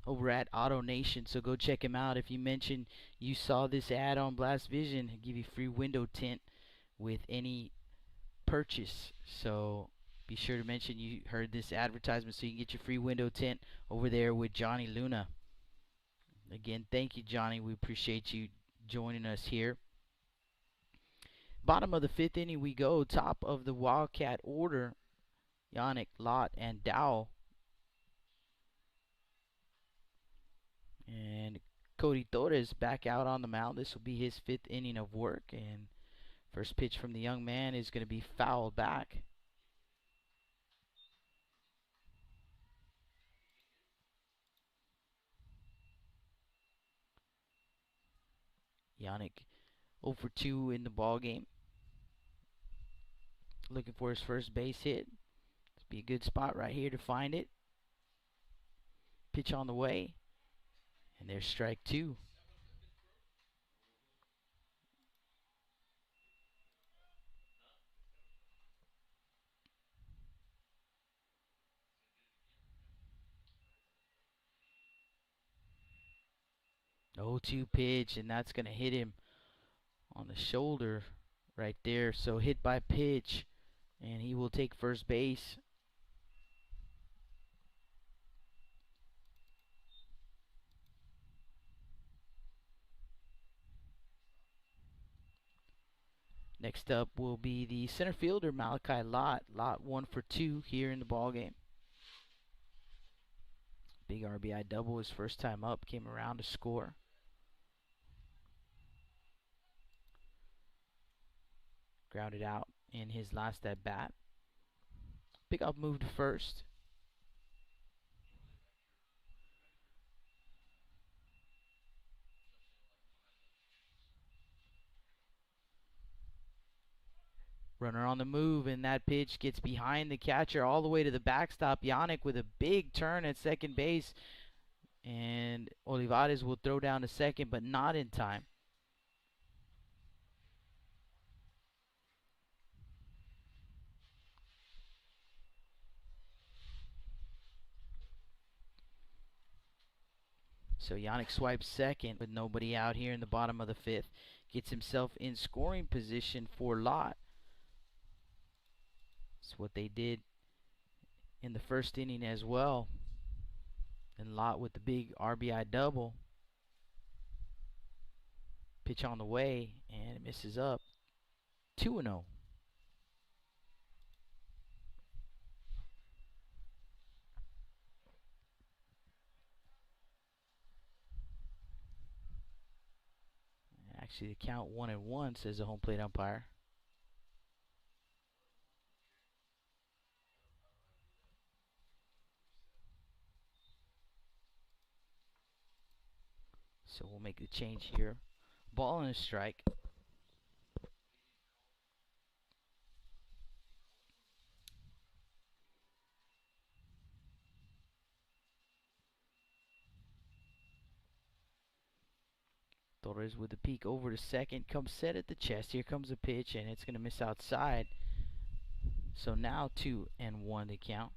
over at AutoNation. So go check him out. If you mention you saw this ad on Blast Vision, he'll give you free window tint with any purchase. So be sure to mention you heard this advertisement so you can get your free window tint over there with Johnny Luna. Again, thank you, Johnny. We appreciate you joining us here. Bottom of the 5th inning we go. Top of the Wildcat order, Yannick, Lott, and Dowell. And Cody Torres back out on the mound. This will be his 5th inning of work. And first pitch from the young man is going to be fouled back. Yannick 0 for 2 in the ball game. Looking for his first base hit. This be a good spot right here to find it. Pitch on the way. And there's strike 2. Oh, 2 pitch, and that's going to hit him on the shoulder right there. So hit by pitch, and he will take first base. Next up will be the center fielder, Malachi Lott. Lott 1 for 2 here in the ball game. Big RBI double his first time up, came around to score. Grounded out in his last at bat. Pickoff move to first. Runner on the move, and that pitch gets behind the catcher all the way to the backstop. Yannick with a big turn at second base, and Olivares will throw down to second, but not in time. So Yannick swipes second with nobody out here in the bottom of the fifth. Gets himself in scoring position for Lott. That's what they did in the first inning as well. And Lott with the big RBI double. Pitch on the way, and it misses up. 2-0. Actually, the count 1-1, says the home plate umpire. So we'll make the change here. Ball and a strike. Torres with the peek over to second. Comes set at the chest. Here comes a pitch, and it's going to miss outside. So now 2-1 to count.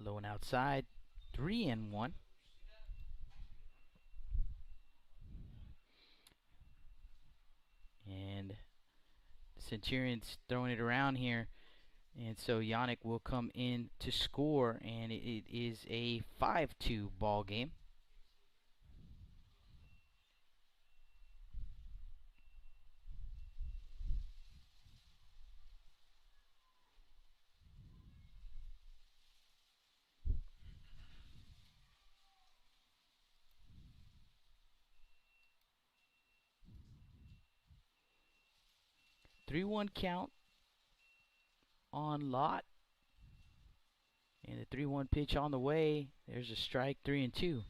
Low and outside. 3-1. And Centurion's throwing it around here. And so Yannick will come in to score, and it is a 5-2 ball game. Three-one count on Lott. And the 3-1 pitch on the way. There's a strike, 3-2.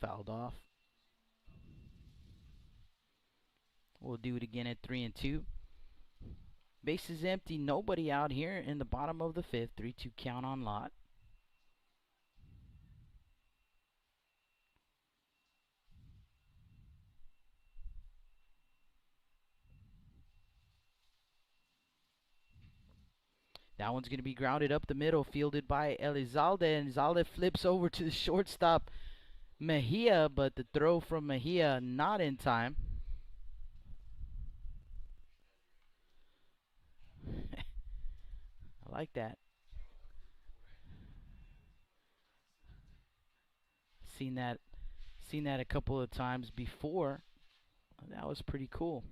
Fouled off. We'll do it again at 3-2. Bases empty, nobody out here in the bottom of the fifth. 3-2 count on Lott. That one's going to be grounded up the middle, fielded by Elizalde, and Elizalde flips over to the shortstop, Mejia, but the throw from Mejia not in time. I like that. Seen that a couple of times before. That was pretty cool.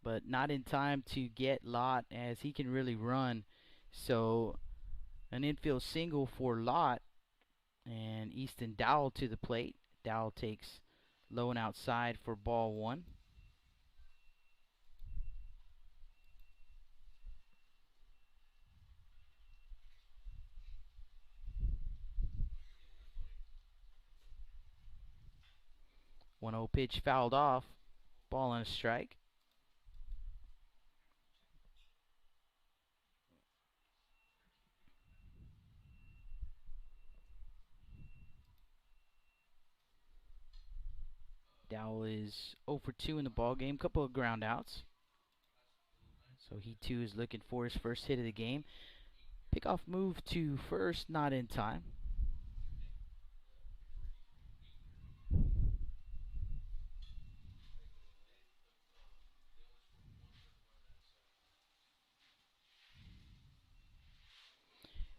But not in time to get Lott, as he can really run. So an infield single for Lott, and Easton Dowell to the plate. Dowell takes low and outside for ball one. One 0 pitch fouled off. Ball and a strike. Dowell is 0 for 2 in the ball game. Couple of ground outs. So he too is looking for his first hit of the game. Pickoff move to first, not in time.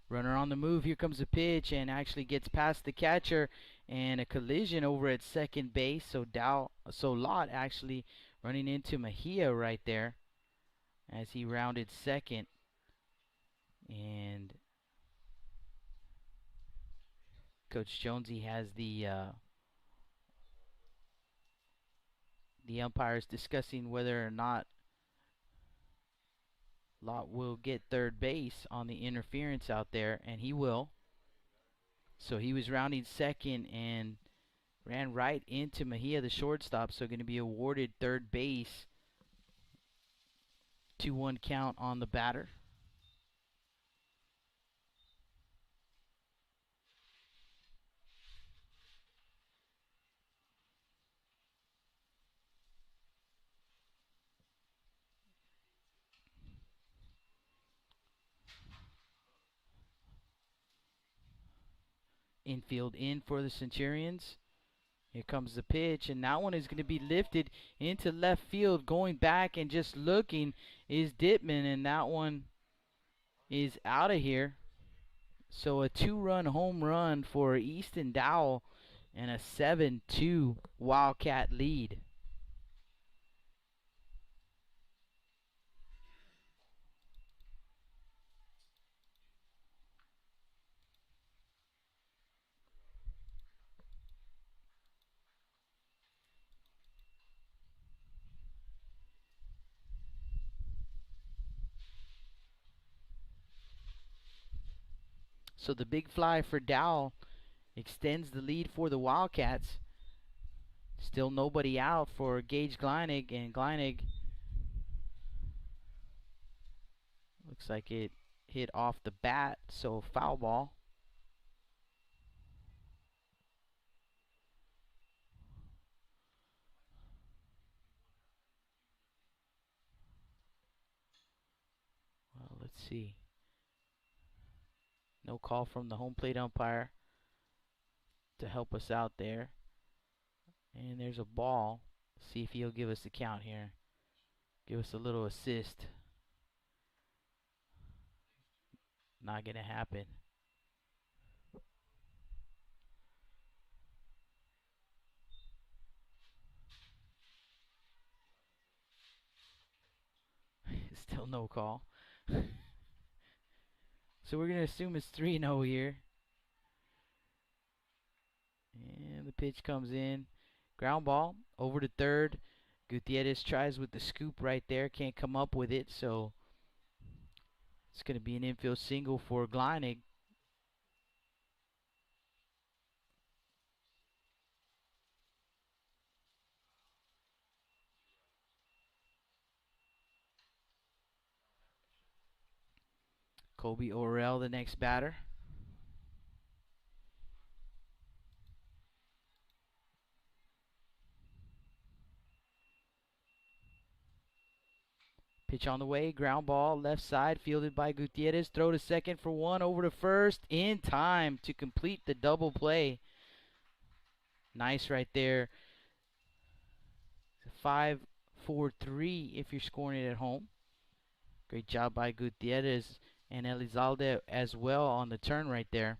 Runner on the move. Here comes the pitch, and actually gets past the catcher, and a collision over at second base. So Lott actually running into Mejia right there as he rounded second, and Coach Jonesy has the umpires discussing whether or not Lott will get third base on the interference out there, and he will. So he was rounding second and ran right into Mejia, the shortstop, so going to be awarded third base. 2-1 count on the batter. Infield in for the Centurions. Here comes the pitch, and that one is going to be lifted into left field. Going back and just looking is Dittman, and that one is out of here. So a 2-run home run for Easton Dowell and a 7-2 Wildcat lead. So the big fly for Dowell extends the lead for the Wildcats. Still nobody out for Gage Gleinig, and Gleinig looks like it hit off the bat, so foul ball. Well, let's see. No call from the home plate umpire to help us out there. And there's a ball. See if he'll give us the count here. Give us a little assist. Not going to happen. Still no call. So we're going to assume it's 3-0 here. And the pitch comes in. Ground ball over to third. Gutierrez tries with the scoop right there. Can't come up with it. So it's going to be an infield single for Gleinig. Kobe Orell, the next batter. Pitch on the way, ground ball, left side, fielded by Gutierrez. Throw to second for one, over to first, in time to complete the double play. Nice right there. 5-4-3 if you're scoring it at home. Great job by Gutierrez and Elizalde as well on the turn right there.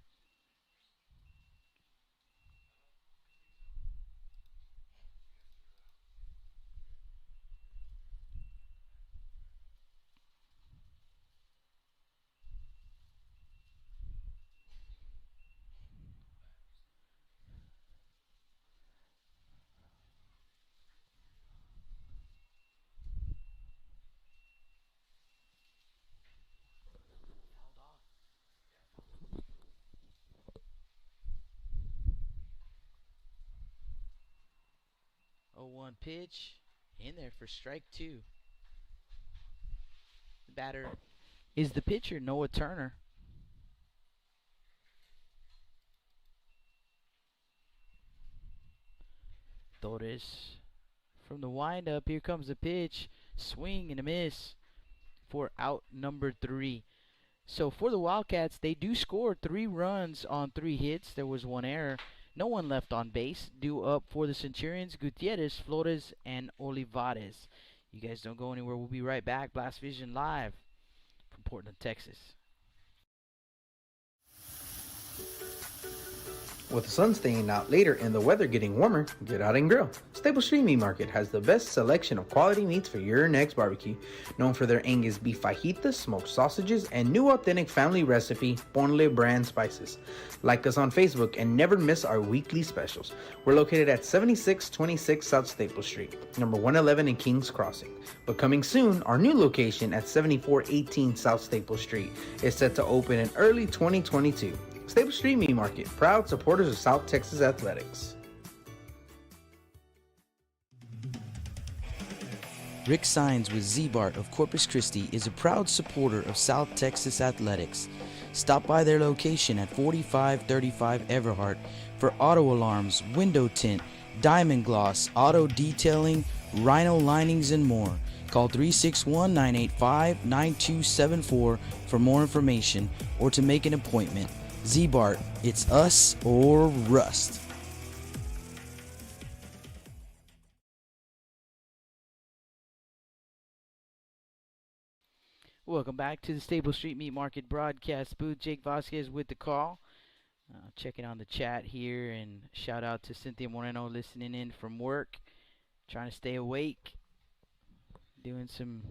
Oh, 1 pitch in there for strike 2. The batter is the pitcher, Noah Turner. Torres from the windup. Here comes the pitch. Swing and a miss for out number 3. So for the Wildcats, they do score 3 runs on 3 hits. There was 1 error. No one left on base. Due up for the Centurions, Gutierrez, Flores, and Olivares. You guys don't go anywhere. We'll be right back. Blast Vision live from Portland, Texas. With the sun staying out later and the weather getting warmer, get out and grill. Stable Street Meat Market has the best selection of quality meats for your next barbecue. Known for their Angus beef fajitas, smoked sausages, and new authentic family recipe Ponle brand spices. Like us on Facebook and never miss our weekly specials. We're located at 7626 South Staple Street, number 111 in Kings Crossing. But coming soon, our new location at 7418 South Staple Street is set to open in early 2022. Stable Street Meat Market, proud supporters of South Texas athletics. Rick Sines with Z-Bart of Corpus Christi is a proud supporter of South Texas athletics. Stop by their location at 4535 Everhart for auto alarms, window tint, diamond gloss, auto detailing, rhino linings, and more. Call 361-985-9274 for more information or to make an appointment. Z-Bart, it's us or rust. Welcome back to the Stable Street Meat Market broadcast booth. Jake Vasquez with the call. Checking on the chat here, and shout out to Cynthia Moreno listening in from work. Trying to stay awake. Doing some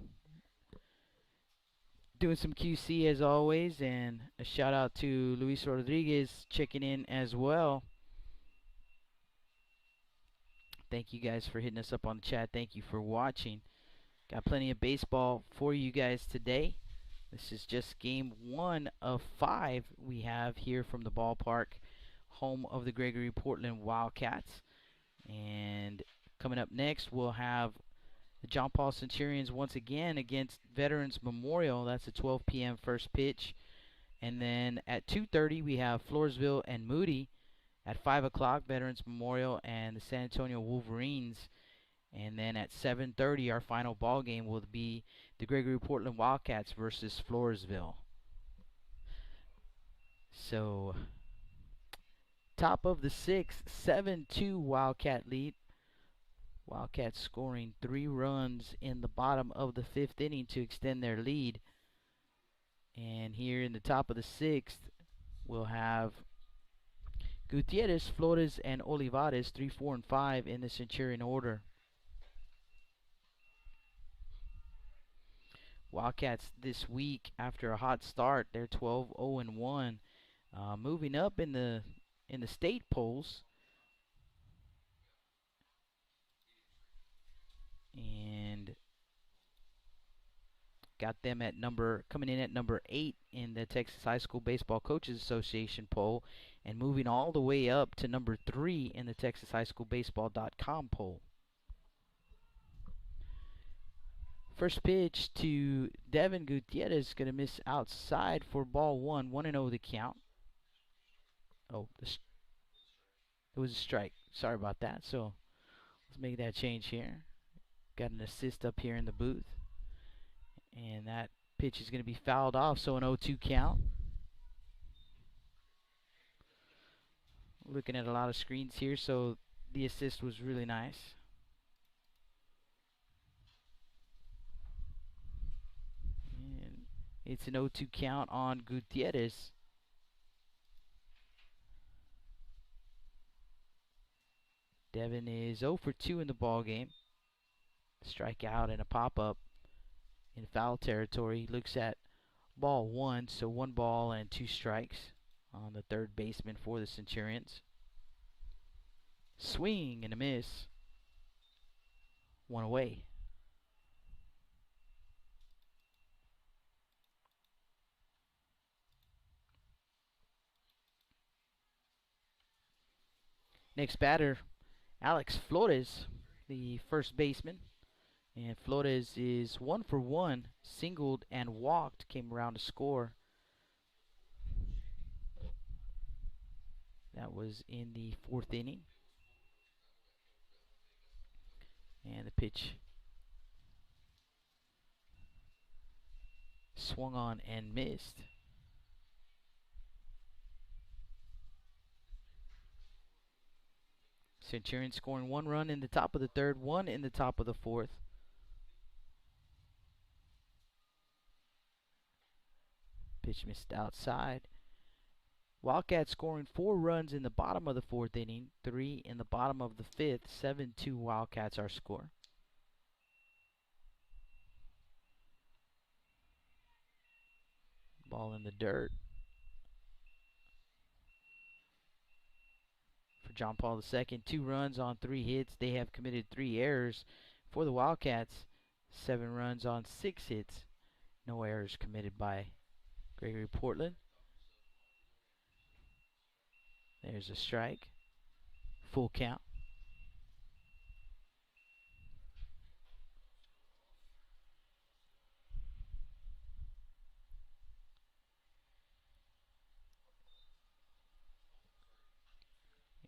QC as always, and a shout out to Luis Rodriguez checking in as well. Thank you guys for hitting us up on the chat. Thank you for watching. Got plenty of baseball for you guys today. This is just game 1 of 5 we have here from the ballpark, home of the Gregory-Portland Wildcats. And coming up next, we'll have the John Paul Centurions once again against Veterans Memorial. That's a 12 p.m. first pitch. And then at 2:30, we have Floresville and Moody. At 5 o'clock, Veterans Memorial and the San Antonio Wolverines. And then at 7:30, our final ball game will be the Gregory-Portland Wildcats versus Floresville. So, top of the 6th, 7-2 Wildcat lead. Wildcats scoring 3 runs in the bottom of the 5th inning to extend their lead. And here in the top of the 6th, we'll have Gutierrez, Flores, and Olivares, 3, 4, and 5 in the Centurion order. Wildcats this week, after a hot start, they're 12-0-1, moving up in the state polls. And got them at coming in at number 8 in the Texas High School Baseball Coaches Association poll, and moving all the way up to number 3 in the Texas High School Baseball.com poll. First pitch to Devin Gutierrez, going to miss outside for ball 1, 1-0 the count. Oh, it was a strike. Sorry about that. So let's make that change here. Got an assist up here in the booth. And that pitch is going to be fouled off, so an 0-2 count. Looking at a lot of screens here, so the assist was really nice. And it's an 0-2 count on Gutierrez. Devin is 0 for 2 in the ball game. Strikeout and a pop-up in foul territory. Looks at ball 1, so 1 ball and 2 strikes on the third baseman for the Centurions. Swing and a miss. 1 away. Next batter, Alex Flores, the first baseman. And Flores is 1 for 1, singled and walked, came around to score. That was in the 4th inning. And the pitch swung on and missed. Centurion scoring 1 run in the top of the third, 1 in the top of the fourth. Pitch missed outside. Wildcats scoring 4 runs in the bottom of the fourth inning, 3 in the bottom of the fifth. 7-2 Wildcats our score. Ball in the dirt for John Paul II. 2 runs on 3 hits. They have committed 3 errors for the Wildcats. 7 runs on 6 hits. No errors committed by Gregory-Portland. There's a strike. Full count.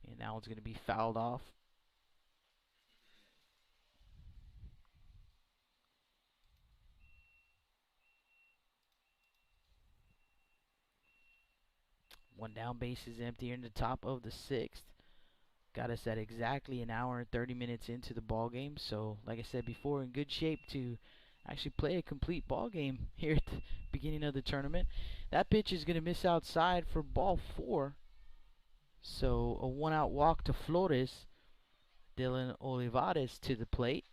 And that one's going to be fouled off. One down, base is empty here in the top of the sixth. Got us at exactly an hour and 30 minutes into the ball game. So, like I said before, in good shape to actually play a complete ball game here at the beginning of the tournament. That pitch is going to miss outside for ball 4. So, a 1-out walk to Flores. Dylan Olivares to the plate.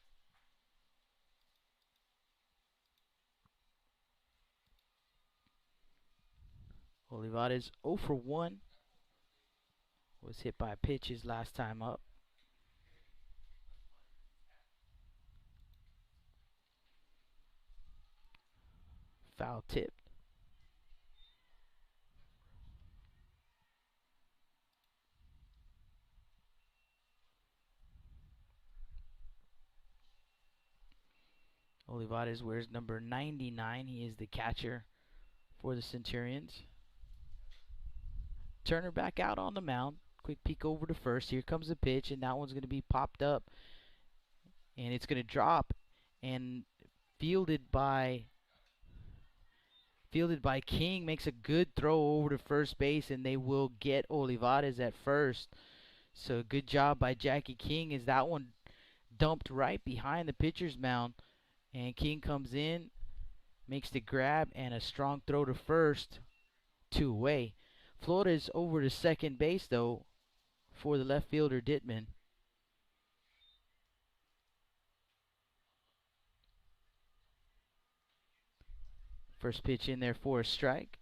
Olivares 0 for 1. Was hit by a pitch his last time up. Foul tipped. Olivares wears number 99. He is the catcher for the Centurions. Turner back out on the mound. Quick peek over to first. Here comes the pitch, and that one's going to be popped up. And it's going to drop and fielded by King. Makes a good throw over to first base, and they will get Olivares at first. So good job by Jackie King as that one dumped right behind the pitcher's mound. And King comes in, makes the grab, and a strong throw to first. 2 away. Flores over to second base, though, for the left fielder, Dittman. First pitch in there for a strike.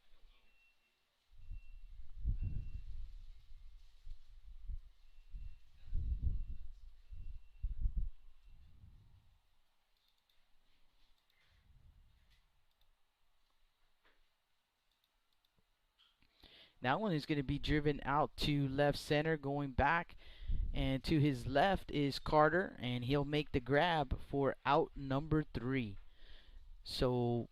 That one is going to be driven out to left center, going back, and to his left is Carter, and he'll make the grab for out number 3. So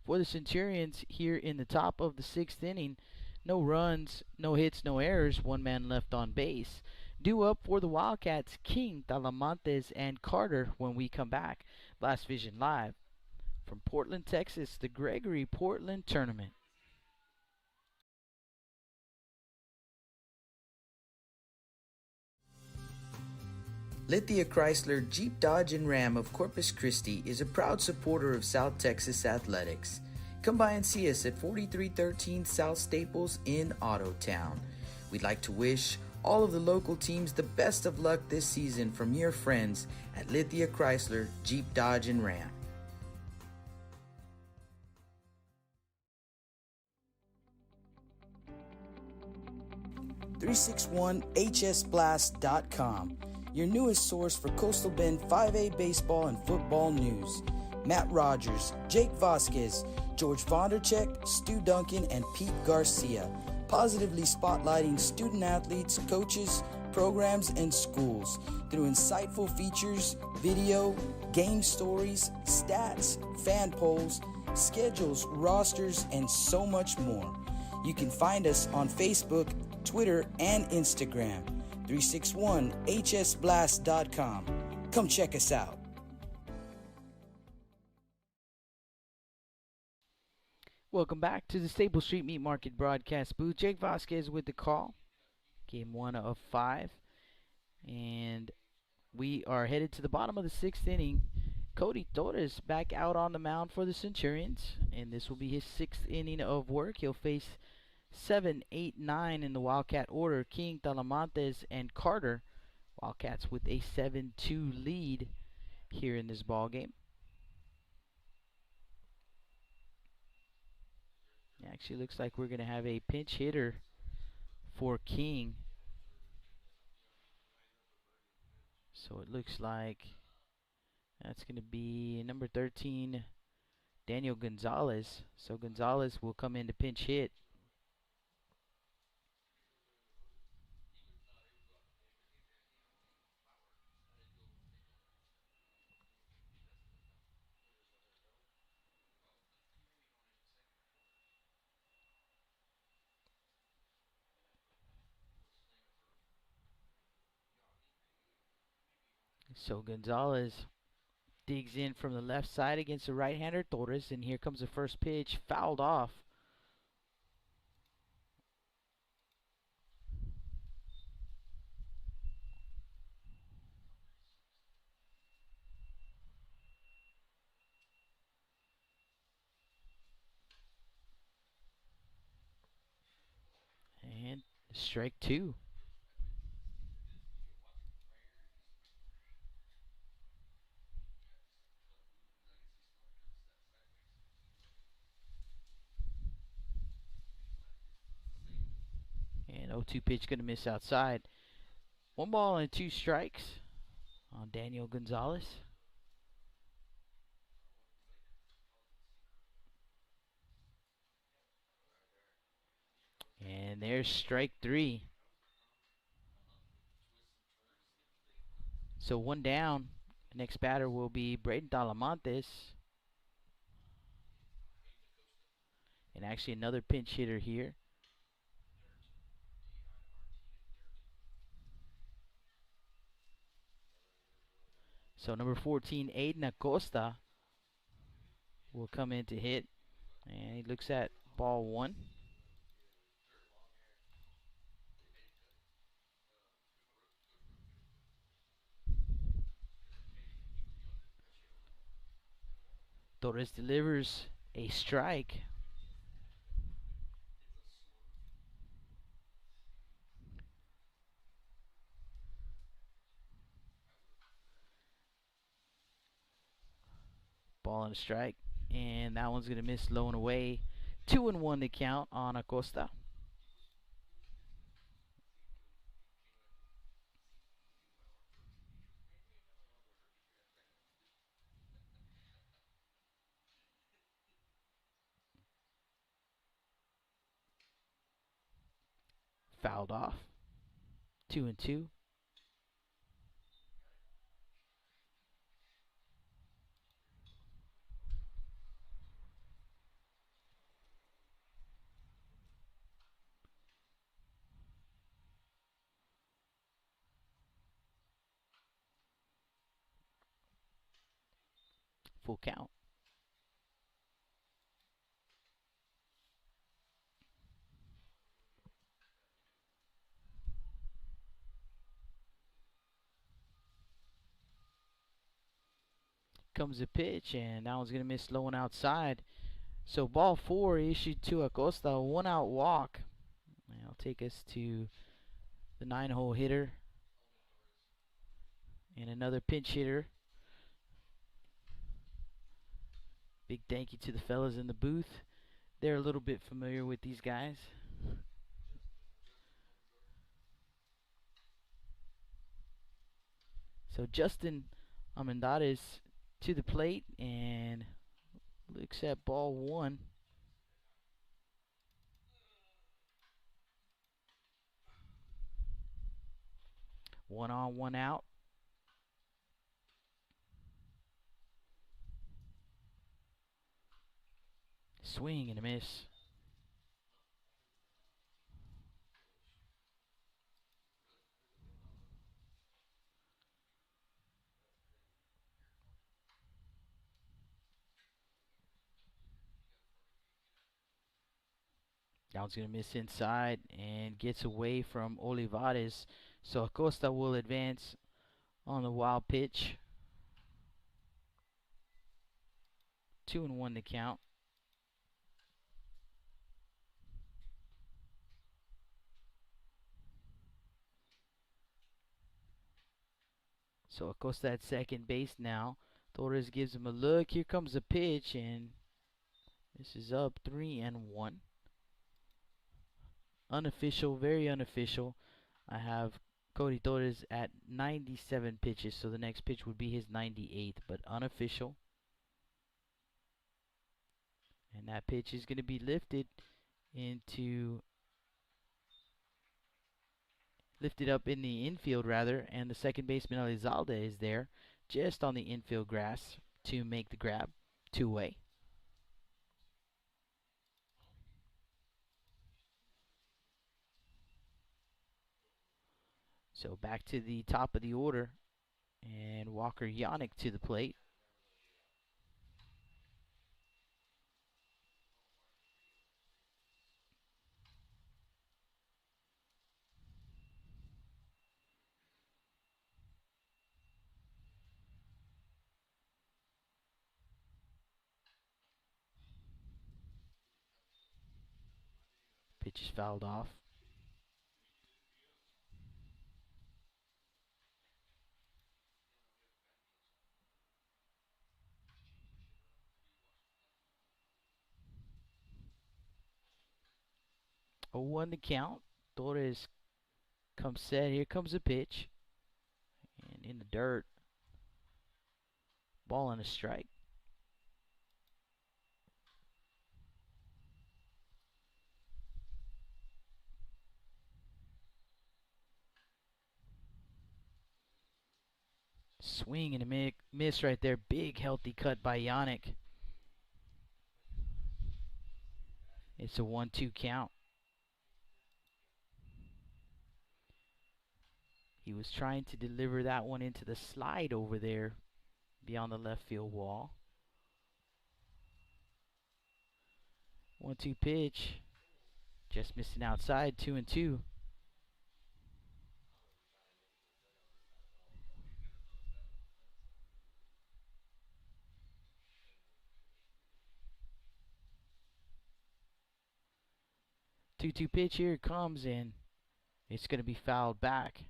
for the Centurions here in the top of the 6th inning, no runs, no hits, no errors, 1 man left on base. Due up for the Wildcats, King, Talamantes, and Carter when we come back. Blast Vision Live from Portland, Texas, the Gregory-Portland Tournament. Lithia Chrysler Jeep Dodge and Ram of Corpus Christi is a proud supporter of South Texas athletics. Come by and see us at 4313 South Staples in Ottotown. We'd like to wish all of the local teams the best of luck this season from your friends at Lithia Chrysler Jeep Dodge and Ram. .361hsblast.com, your newest source for Coastal Bend 5A baseball and football news. Matt Rogers, Jake Vasquez, George Vondercheck, Stu Duncan, and Pete Garcia, positively spotlighting student athletes, coaches, programs, and schools through insightful features, video, game stories, stats, fan polls, schedules, rosters, and so much more. You can find us on Facebook, Twitter, and Instagram. 361hsblast.com. Come check us out. Welcome back to the Staple Street Meat Market broadcast booth. Jake Vasquez with the call. Game 1 of 5. And we are headed to the bottom of the 6th inning. Cody Torres back out on the mound for the Centurions. And this will be his 6th inning of work. He'll face 7, 8, 9 in the Wildcat order. King, Talamantes, and Carter. Wildcats with a 7-2 lead here in this ball game. It actually looks like we're going to have a pinch hitter for King. So it looks like that's going to be number 13, Daniel Gonzalez. So Gonzalez will come in to pinch hit. So Gonzalez digs in from the left side against the right-hander Torres, and here comes the first pitch, fouled off. And strike 2. And 0-2 pitch going to miss outside. 1 ball and 2 strikes on Daniel Gonzalez. And there's strike 3. So 1 down. Next batter will be Braden Talamantes. And actually another pinch hitter here. So number 14, Aiden Acosta, will come in to hit. And he looks at ball 1. Torres delivers a strike. Ball and a strike. And that one's going to miss low and away. 2-1 to count on Acosta. Fouled off. 2-2. Full count. Comes a pitch, and that one's going to miss low and outside. So ball 4 issued to Acosta, 1-out walk. And that'll take us to the 9-hole hitter. And another pinch hitter. Big thank you to the fellas in the booth. They're a little bit familiar with these guys. So Justin Amendares to the plate and looks at ball 1. One on, 1 out. Swing and a miss. Down's going to miss inside and gets away from Olivares. So Acosta will advance on the wild pitch. 2-1 to count. So Acosta at second base now. Torres gives him a look. Here comes a pitch, and this is up 3-1. Unofficial, very unofficial. I have Cody Torres at 97 pitches, so the next pitch would be his 98th, but unofficial. And that pitch is going to be lifted up in the infield rather, and the second baseman Elizalde is there just on the infield grass to make the grab. 2-way. So back to the top of the order, and Walker Yannick to the plate. Pitch is fouled off. Oh, 1 to count. Torres comes set. Here comes a pitch. And in the dirt. Ball and a strike. Swing and a miss right there. Big healthy cut by Yannick. It's a 1-2 count. He was trying to deliver that one into the slide over there beyond the left field wall. 1-2 pitch. Just missing outside. 2-2. Two pitch, here it comes, and it's going to be fouled back.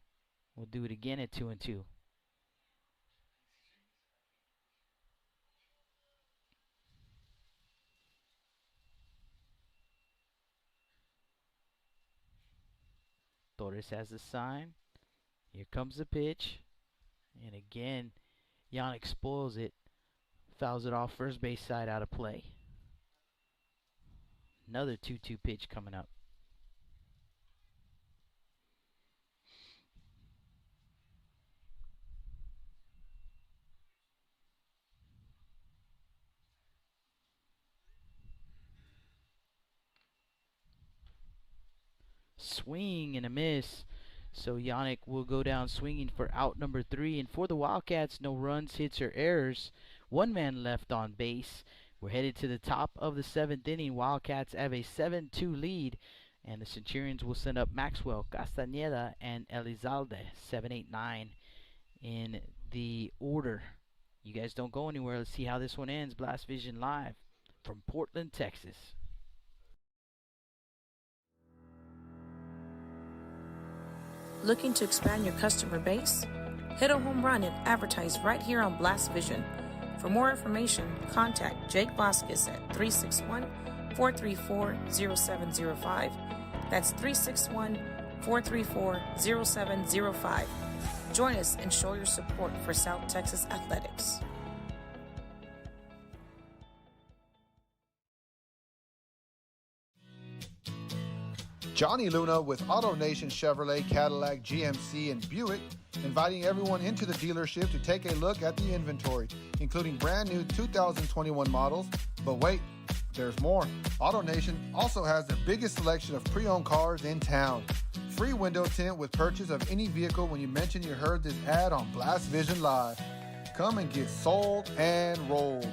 We'll do it again at 2-2. Torres has the sign. Here comes the pitch. And again, Yannick spoils it. Fouls it off first base side, out of play. Another 2-2 pitch coming up. Swing and a miss. So Yannick will go down swinging for out number 3. And for the Wildcats, no runs, hits, or errors. 1 man left on base. We're headed to the top of the 7th inning. Wildcats have a 7-2 lead. And the Centurions will send up Maxwell, Castañeda, and Elizalde. 7, 8, 9 in the order. You guys don't go anywhere. Let's see how this one ends. Blast Vision live from Portland, Texas. Looking to expand your customer base? Hit a home run and advertise right here on Blast Vision. For more information, contact Jake Vasquez at 361-434-0705. That's 361-434-0705. Join us and show your support for South Texas athletics. Johnny Luna with AutoNation Chevrolet, Cadillac, GMC, and Buick, inviting everyone into the dealership to take a look at the inventory, including brand new 2021 models. But wait, there's more. AutoNation also has the biggest selection of pre-owned cars in town. Free window tint with purchase of any vehicle when you mention you heard this ad on Blast Vision Live. Come and get sold and rolled.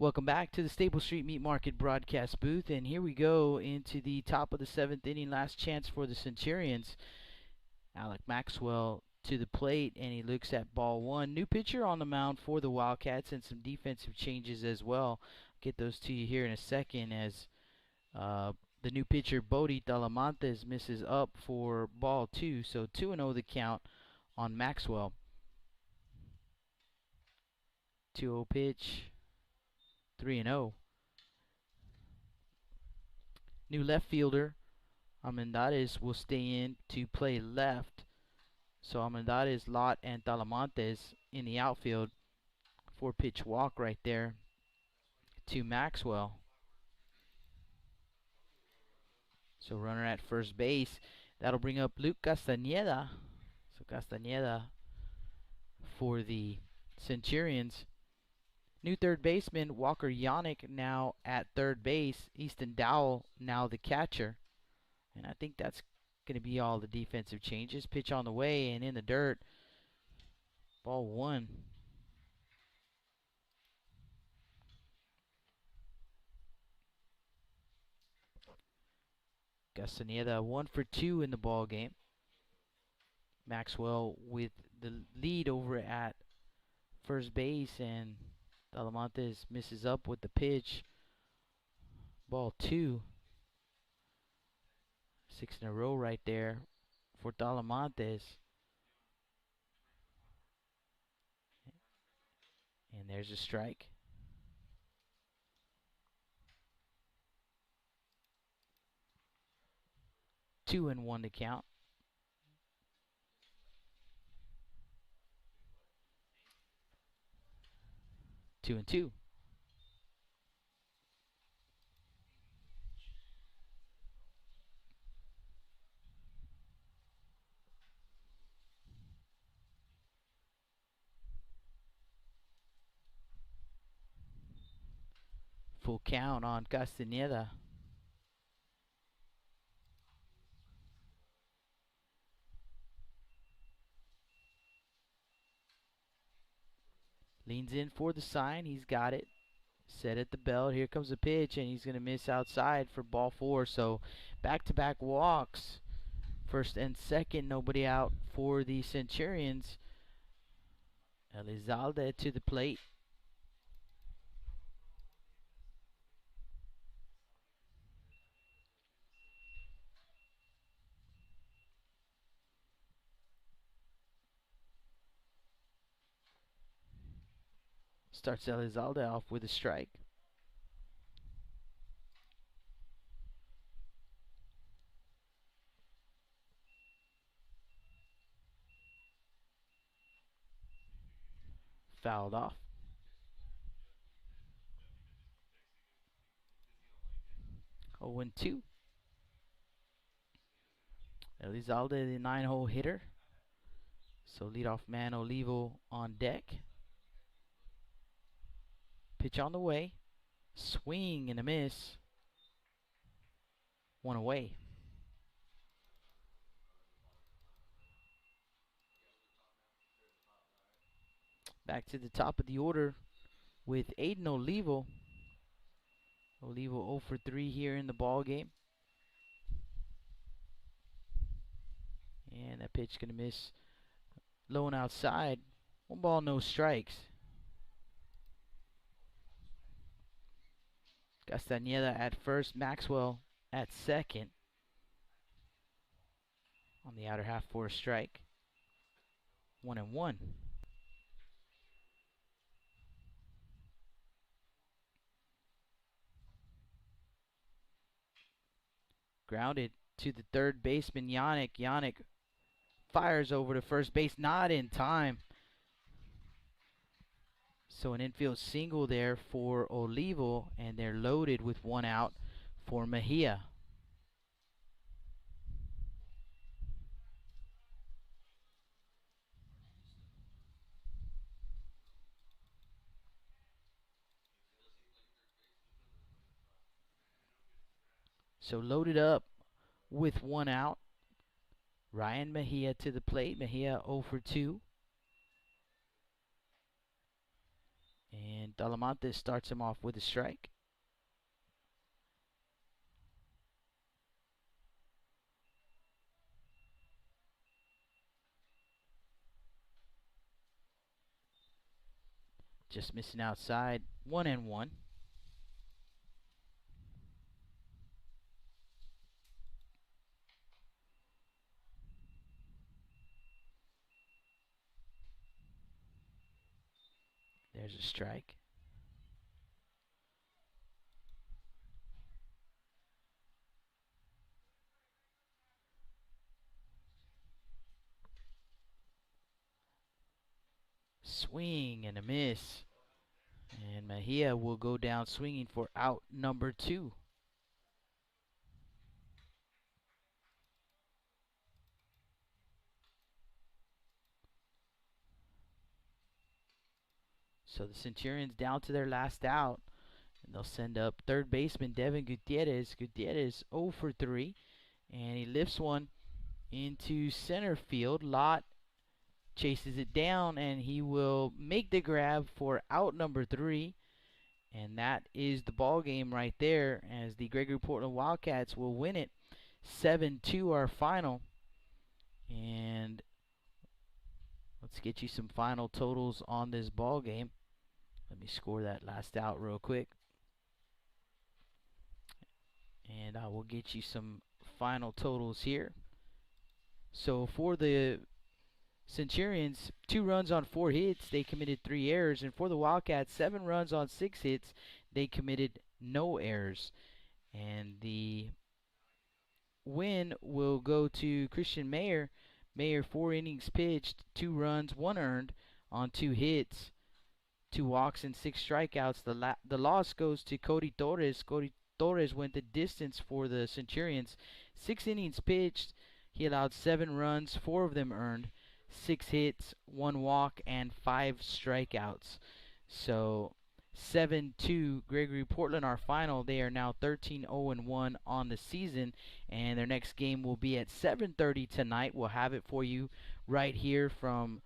Welcome back to the Staple Street Meat Market broadcast booth, and here we go into the top of the 7th inning, last chance for the Centurions. Alec Maxwell to the plate, and he looks at ball one. New pitcher on the mound for the Wildcats, and some defensive changes as well. Get those to you here in a second, as the new pitcher Bodie Talamantes misses up for ball two, so 2-0 the count on Maxwell. 2-0 pitch, 3-0. New left fielder Almendares will stay in to play left. So Almendares, Lott, and Talamantes in the outfield. 4-pitch walk right there to Maxwell. So runner at first base. That'll bring up Luke Castañeda. So Castañeda for the Centurions. New third baseman Walker Yannick now at third base. Easton Dowell now the catcher. And I think that's going to be all the defensive changes. Pitch on the way and in the dirt. Ball one. Castañeda 1 for 2 in the ball game. Maxwell with the lead over at first base, and Talamantes misses up with the pitch. Ball 2. 6 in a row right there for Talamantes. And there's a strike. Two and one to count. 2-2. Full count on Castañeda. Leans in for the sign. He's got it. Set at the belt. Here comes the pitch, and he's going to miss outside for ball 4. So back-to-back walks. First and second, nobody out for the Centurions. Elizalde to the plate. Starts Elizalde off with a strike. Fouled off. Oh, 2. Elizalde, the 9-hole hitter. So leadoff man Olivo on deck. Pitch on the way. Swing and a miss. 1 away. Back to the top of the order with Aiden Olivo. Olivo 0 for 3 here in the ball game. And that pitch going to miss low and outside. 1 ball, no strikes. Castañeda at first, Maxwell at second. On the outer half for a strike. 1-1. Grounded to the third baseman, Yannick. Yannick fires over to first base, not in time. So an infield single there for Olivo, and they're loaded with 1 out for Mejia. So loaded up with 1 out. Ryan Mejia to the plate. Mejia 0 for 2. And Talamantes starts him off with a strike. Just missing outside. 1-1. There's a strike. Swing and a miss. And Mejia will go down swinging for out number 2. So the Centurions down to their last out. And they'll send up third baseman Devin Gutierrez. Gutierrez 0 for 3. And he lifts one into center field. Lott chases it down, and he will make the grab for out number 3. And that is the ball game right there, as the Gregory-Portland Wildcats will win it 7-2, our final. And let's get you some final totals on this ball game. Let me score that last out real quick. And I will get you some final totals here. So for the Centurions, 2 runs on 4 hits, they committed 3 errors. And for the Wildcats, 7 runs on 6 hits, they committed no errors. And the win will go to Christian Mayer. Mayer, 4 innings pitched, 2 runs, 1 earned on 2 hits, 2 walks and 6 strikeouts. The loss goes to Cody Torres. Cody Torres went the distance for the Centurions. 6 innings pitched, he allowed 7 runs, 4 of them earned, 6 hits, 1 walk, and 5 strikeouts. So 7-2, Gregory-Portland, our final. They are now 13-0-1 on the season, and their next game will be at 7:30 tonight. We'll have it for you right here from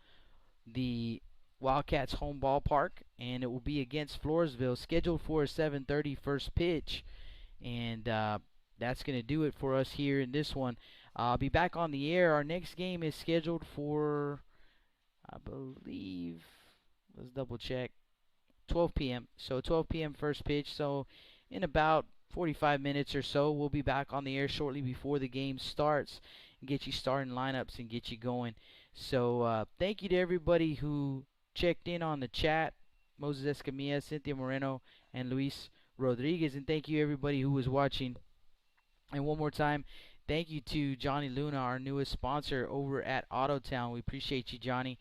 the Wildcats home ballpark, and it will be against Floresville, scheduled for a 7:30 first pitch. And that's going to do it for us here in this one. I'll be back on the air. Our next game is scheduled for, I believe, let's double check, 12 p.m. So 12 p.m. first pitch. So in about 45 minutes or so, we'll be back on the air shortly before the game starts and get you starting lineups and get you going. So thank you to everybody who checked in on the chat. Moses Escamilla, Cynthia Moreno, and Luis Rodriguez. And thank you everybody who was watching. And one more time, thank you to Johnny Luna, our newest sponsor over at Autotown. We appreciate you, Johnny,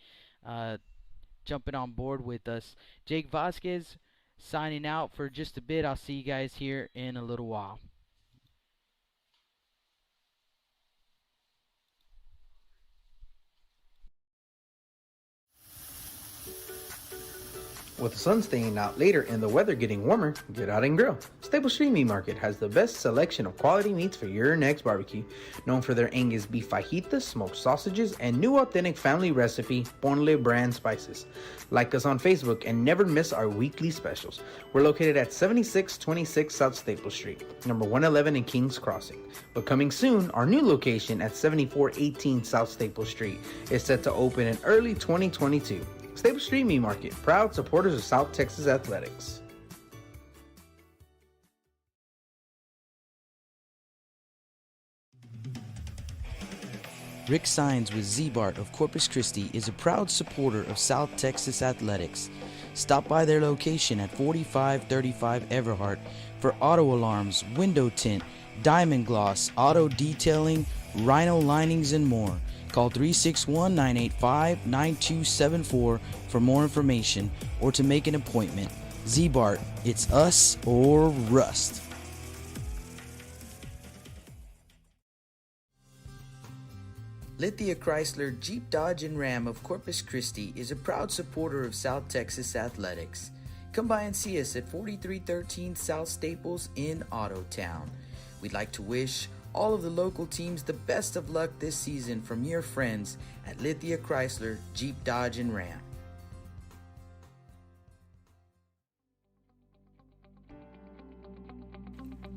jumping on board with us. Jake Vasquez signing out for just a bit. I'll see you guys here in a little while. With the sun staying out later and the weather getting warmer, get out and grill. Stable Street Meat Market has the best selection of quality meats for your next barbecue. Known for their Angus beef fajitas, smoked sausages, and new authentic family recipe Ponle brand spices. Like us on Facebook and never miss our weekly specials. We're located at 7626 South Staple Street, number 111 in Kings Crossing. But coming soon, our new location at 7418 South Staple Street is set to open in early 2022. Stable Street Meat Market, proud supporters of South Texas Athletics. Rick Sines with Z-Bart of Corpus Christi is a proud supporter of South Texas Athletics. Stop by their location at 4535 Everhart for auto alarms, window tint, diamond gloss, auto detailing, rhino linings, and more. Call 361-985-9274 for more information or to make an appointment. Z-Bart, it's us or rust. Lithia Chrysler Jeep Dodge and Ram of Corpus Christi is a proud supporter of South Texas Athletics. Come by and see us at 4313 South Staples in Autotown. We'd like to wish all of the local teams the best of luck this season from your friends at Lithia Chrysler Jeep Dodge and Ram.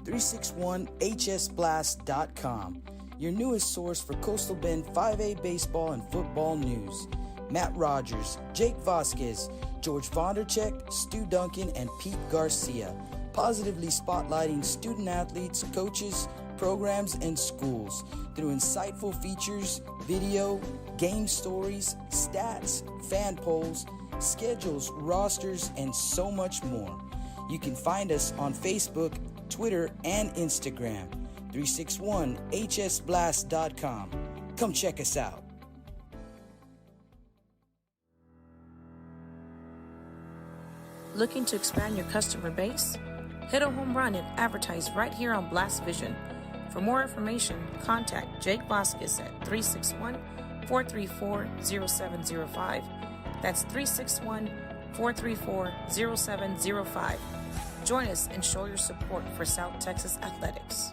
361hsblast.com, your newest source for Coastal Bend 5A baseball and football news. Matt Rogers, Jake Vasquez, George Vondercheck, Stu Duncan, and Pete Garcia, positively spotlighting student athletes, coaches, programs, and schools through insightful features, video, game stories, stats, fan polls, schedules, rosters, and so much more. You can find us on Facebook, Twitter, and Instagram. 361hsblast.com. Come check us out. Looking to expand your customer base? Hit a home run and advertise right here on Blast Vision. For more information, contact Jake Vasquez at 361-434-0705. That's 361-434-0705. Join us and show your support for South Texas athletics.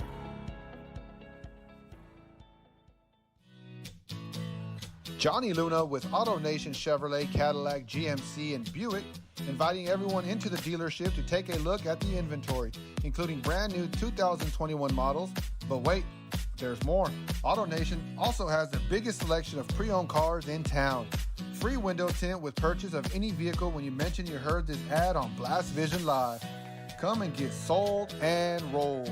Johnny Luna with AutoNation Chevrolet, Cadillac, GMC, and Buick, inviting everyone into the dealership to take a look at the inventory, including brand new 2021 models. But wait, there's more. AutoNation also has the biggest selection of pre-owned cars in town. Free window tint with purchase of any vehicle when you mention you heard this ad on Blast Vision Live. Come and get sold and rolled.